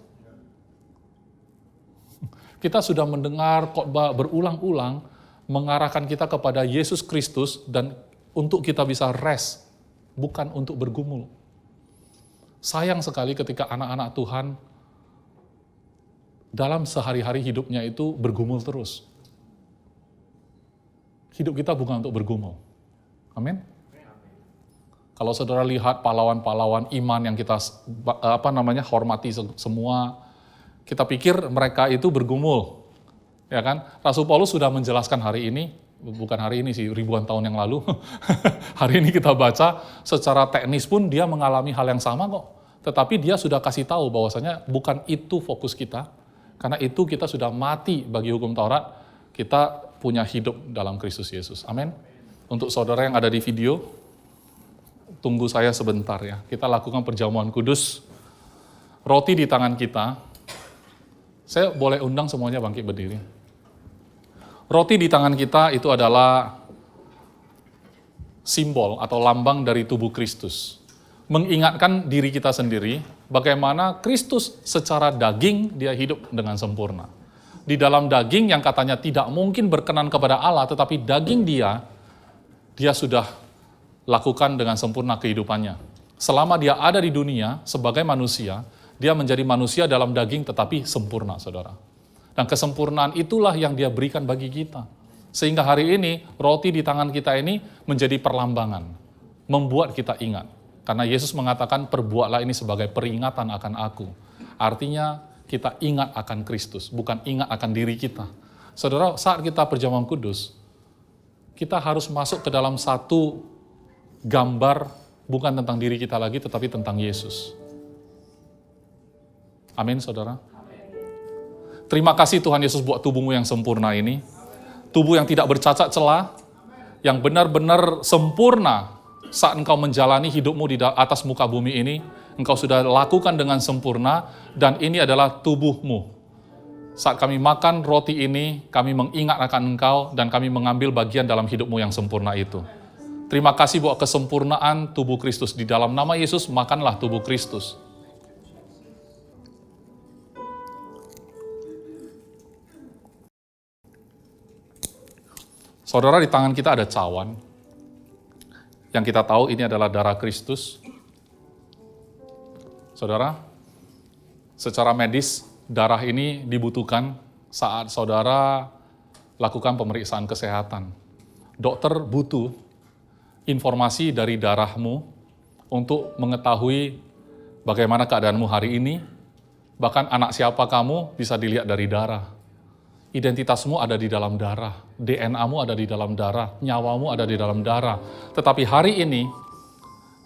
Kita sudah mendengar khotbah berulang-ulang mengarahkan kita kepada Yesus Kristus dan untuk kita bisa rest, bukan untuk bergumul. Sayang sekali ketika anak-anak Tuhan dalam sehari-hari hidupnya itu bergumul terus. Hidup kita bukan untuk bergumul. Amin. Kalau saudara lihat pahlawan-pahlawan iman yang kita hormati semua, kita pikir mereka itu bergumul. Ya kan? Rasul Paulus sudah menjelaskan hari ini, bukan hari ini sih, ribuan tahun yang lalu. Hari ini kita baca secara teknis pun dia mengalami hal yang sama kok. Tetapi dia sudah kasih tahu bahwasanya bukan itu fokus kita. Karena itu kita sudah mati bagi hukum Taurat, kita punya hidup dalam Kristus Yesus. Amin. Untuk saudara yang ada di video, tunggu saya sebentar ya. Kita lakukan perjamuan kudus. Roti di tangan kita. Saya boleh undang semuanya bangkit berdiri. Roti di tangan kita itu adalah simbol atau lambang dari tubuh Kristus. Mengingatkan diri kita sendiri bagaimana Kristus secara daging dia hidup dengan sempurna. Di dalam daging yang katanya tidak mungkin berkenan kepada Allah, tetapi daging dia sudah lakukan dengan sempurna kehidupannya. Selama dia ada di dunia sebagai manusia, dia menjadi manusia dalam daging tetapi sempurna, saudara. Dan kesempurnaan itulah yang dia berikan bagi kita. Sehingga hari ini, roti di tangan kita ini menjadi perlambangan. Membuat kita ingat. Karena Yesus mengatakan, perbuatlah ini sebagai peringatan akan aku. Artinya, kita ingat akan Kristus, bukan ingat akan diri kita. Saudara, saat kita perjamuan kudus, kita harus masuk ke dalam satu gambar, bukan tentang diri kita lagi, tetapi tentang Yesus. Amin, saudara. Terima kasih Tuhan Yesus buat tubuhmu yang sempurna ini. Tubuh yang tidak bercacat celah, yang benar-benar sempurna saat engkau menjalani hidupmu di atas muka bumi ini, engkau sudah lakukan dengan sempurna, dan ini adalah tubuhmu. Saat kami makan roti ini, kami mengingat akan engkau, dan kami mengambil bagian dalam hidupmu yang sempurna itu. Terima kasih buat kesempurnaan tubuh Kristus. Di dalam nama Yesus, makanlah tubuh Kristus. Saudara, di tangan kita ada cawan. Yang kita tahu ini adalah darah Kristus. Saudara, secara medis, darah ini dibutuhkan saat saudara lakukan pemeriksaan kesehatan. Dokter butuh informasi dari darahmu untuk mengetahui bagaimana keadaanmu hari ini. Bahkan anak siapa kamu bisa dilihat dari darah. Identitasmu ada di dalam darah, DNA-mu ada di dalam darah, nyawamu ada di dalam darah. Tetapi hari ini,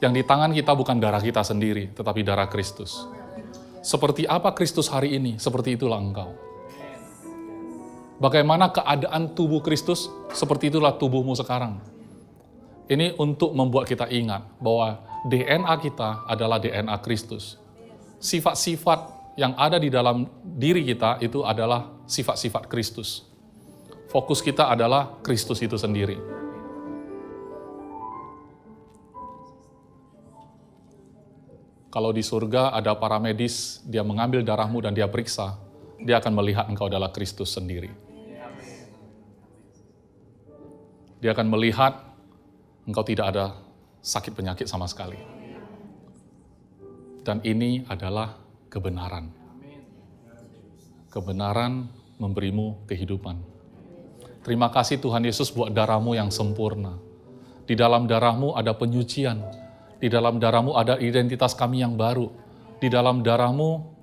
yang di tangan kita bukan darah kita sendiri, tetapi darah Kristus. Seperti apa Kristus hari ini, seperti itulah engkau. Bagaimana keadaan tubuh Kristus, seperti itulah tubuhmu sekarang. Ini untuk membuat kita ingat bahwa DNA kita adalah DNA Kristus. Sifat-sifat yang ada di dalam diri kita itu adalah sifat-sifat Kristus. Fokus kita adalah Kristus itu sendiri. Kalau di surga ada para medis, dia mengambil darahmu dan dia periksa, dia akan melihat engkau adalah Kristus sendiri. Dia akan melihat engkau tidak ada sakit penyakit sama sekali. Dan ini adalah kebenaran. Kebenaran memberimu kehidupan. Terima kasih Tuhan Yesus buat darahmu yang sempurna. Di dalam darahmu ada penyucian. Di dalam darahmu ada identitas kami yang baru. Di dalam darahmu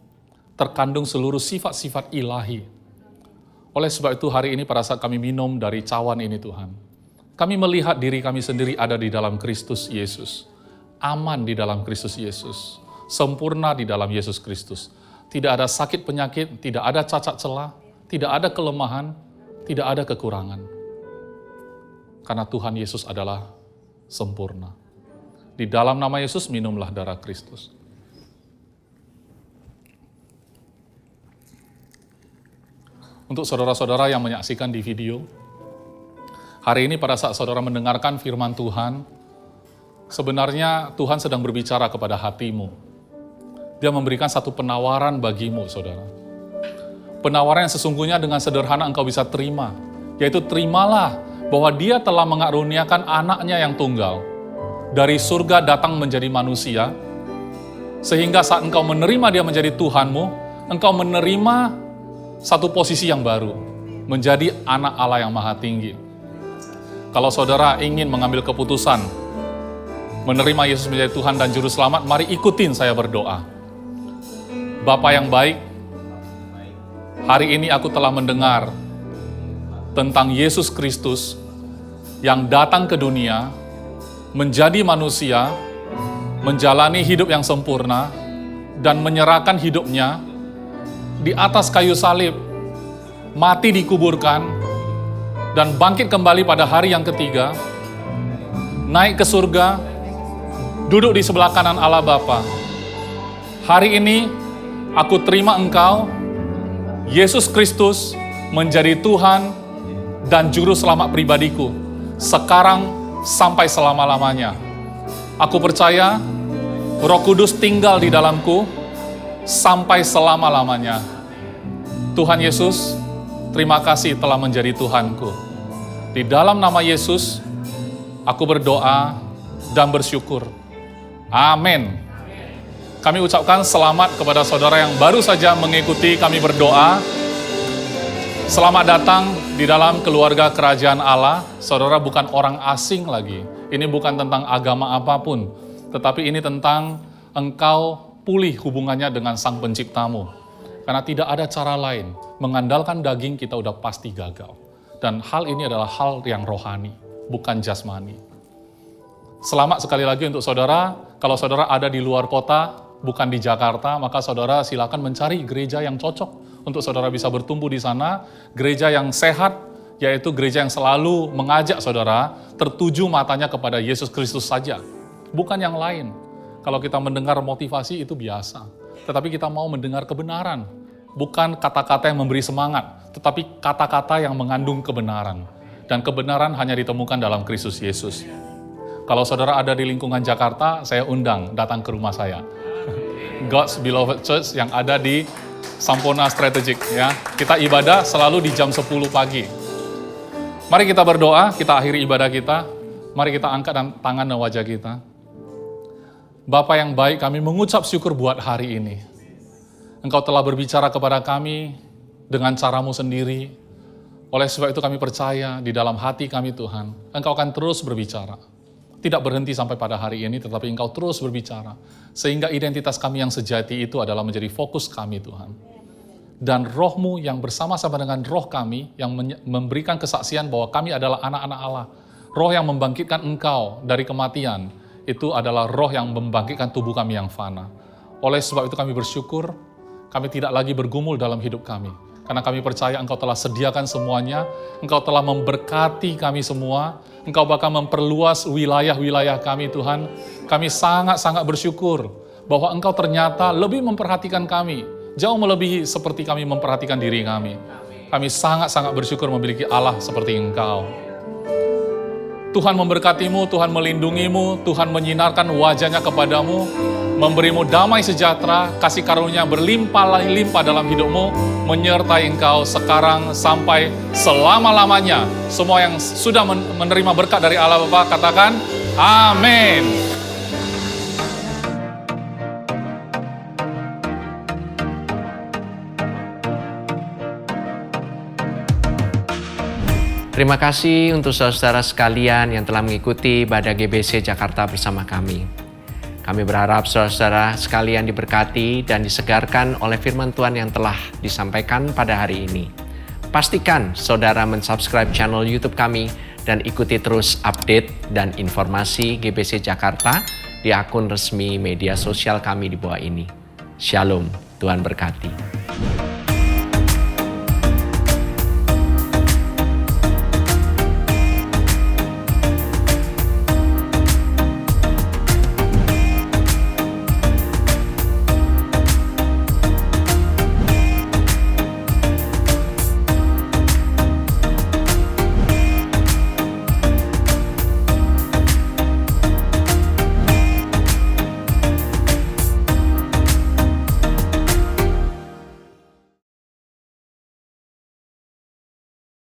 terkandung seluruh sifat-sifat ilahi. Oleh sebab itu hari ini pada saat kami minum dari cawan ini Tuhan, kami melihat diri kami sendiri ada di dalam Kristus Yesus. Aman di dalam Kristus Yesus. Sempurna di dalam Yesus Kristus. Tidak ada sakit penyakit, tidak ada cacat celah, tidak ada kelemahan, tidak ada kekurangan. Karena Tuhan Yesus adalah sempurna. Di dalam nama Yesus minumlah darah Kristus. Untuk saudara-saudara yang menyaksikan di video, hari ini pada saat saudara mendengarkan firman Tuhan, sebenarnya Tuhan sedang berbicara kepada hatimu. Dia memberikan satu penawaran bagimu, saudara. Penawaran yang sesungguhnya dengan sederhana engkau bisa terima, yaitu terimalah bahwa Dia telah mengaruniakan anaknya yang tunggal. Dari surga datang menjadi manusia, sehingga saat engkau menerima Dia menjadi Tuhanmu, engkau menerima satu posisi yang baru, menjadi anak Allah yang maha tinggi. Kalau saudara ingin mengambil keputusan, menerima Yesus menjadi Tuhan dan Juru Selamat, mari ikutin saya berdoa. Bapa yang baik, hari ini aku telah mendengar tentang Yesus Kristus yang datang ke dunia, menjadi manusia, menjalani hidup yang sempurna, dan menyerahkan hidupnya di atas kayu salib, mati dikuburkan, dan bangkit kembali pada hari yang ketiga, naik ke surga, duduk di sebelah kanan Allah Bapa. Hari ini, aku terima Engkau, Yesus Kristus, menjadi Tuhan dan Juru Selamat pribadiku, sekarang sampai selama-lamanya. Aku percaya, Roh Kudus tinggal di dalamku, sampai selama-lamanya. Tuhan Yesus, terima kasih telah menjadi Tuhanku. Di dalam nama Yesus, aku berdoa dan bersyukur. Amin. Kami ucapkan selamat kepada saudara yang baru saja mengikuti kami berdoa. Selamat datang di dalam keluarga kerajaan Allah. Saudara bukan orang asing lagi. Ini bukan tentang agama apapun, tetapi ini tentang engkau pulih hubungannya dengan Sang Penciptamu. Karena tidak ada cara lain. Mengandalkan daging kita udah pasti gagal. Dan hal ini adalah hal yang rohani, bukan jasmani. Selamat sekali lagi untuk saudara. Kalau saudara ada di luar kota, bukan di Jakarta, maka saudara silakan mencari gereja yang cocok untuk saudara bisa bertumbuh di sana. Gereja yang sehat, yaitu gereja yang selalu mengajak saudara tertuju matanya kepada Yesus Kristus saja, bukan yang lain. Kalau kita mendengar motivasi itu biasa, tetapi kita mau mendengar kebenaran, bukan kata-kata yang memberi semangat, tetapi kata-kata yang mengandung kebenaran. Dan kebenaran hanya ditemukan dalam Kristus Yesus. Kalau saudara ada di lingkungan Jakarta, saya undang datang ke rumah saya. God's Beloved Church yang ada di Sampona Strategic ya. Kita ibadah selalu di jam 10 pagi. Mari kita berdoa, kita akhiri ibadah kita. Mari kita angkat tangan dan wajah kita. Bapa yang baik, kami mengucap syukur buat hari ini. Engkau telah berbicara kepada kami dengan caramu sendiri. Oleh sebab itu kami percaya di dalam hati kami Tuhan, Engkau akan terus berbicara. Tidak berhenti sampai pada hari ini, tetapi Engkau terus berbicara. Sehingga identitas kami yang sejati itu adalah menjadi fokus kami Tuhan. Dan roh-Mu yang bersama-sama dengan roh kami, yang memberikan kesaksian bahwa kami adalah anak-anak Allah. Roh yang membangkitkan Engkau dari kematian, itu adalah roh yang membangkitkan tubuh kami yang fana. Oleh sebab itu kami bersyukur, kami tidak lagi bergumul dalam hidup kami. Karena kami percaya Engkau telah sediakan semuanya, Engkau telah memberkati kami semua, Engkau bahkan memperluas wilayah-wilayah kami Tuhan. Kami sangat-sangat bersyukur bahwa Engkau ternyata lebih memperhatikan kami, jauh melebihi seperti kami memperhatikan diri kami. Kami sangat-sangat bersyukur memiliki Allah seperti Engkau. Tuhan memberkatimu, Tuhan melindungimu, Tuhan menyinarkan wajahnya kepadamu, memberimu damai sejahtera, kasih karunia berlimpah-limpah dalam hidupmu, menyertai engkau sekarang sampai selama-lamanya. Semua yang sudah menerima berkat dari Allah Bapa, katakan amin. Terima kasih untuk saudara sekalian yang telah mengikuti ibadah GBC Jakarta bersama kami. Kami berharap saudara sekalian diberkati dan disegarkan oleh firman Tuhan yang telah disampaikan pada hari ini. Pastikan saudara mensubscribe channel YouTube kami dan ikuti terus update dan informasi GBC Jakarta di akun resmi media sosial kami di bawah ini. Shalom, Tuhan berkati.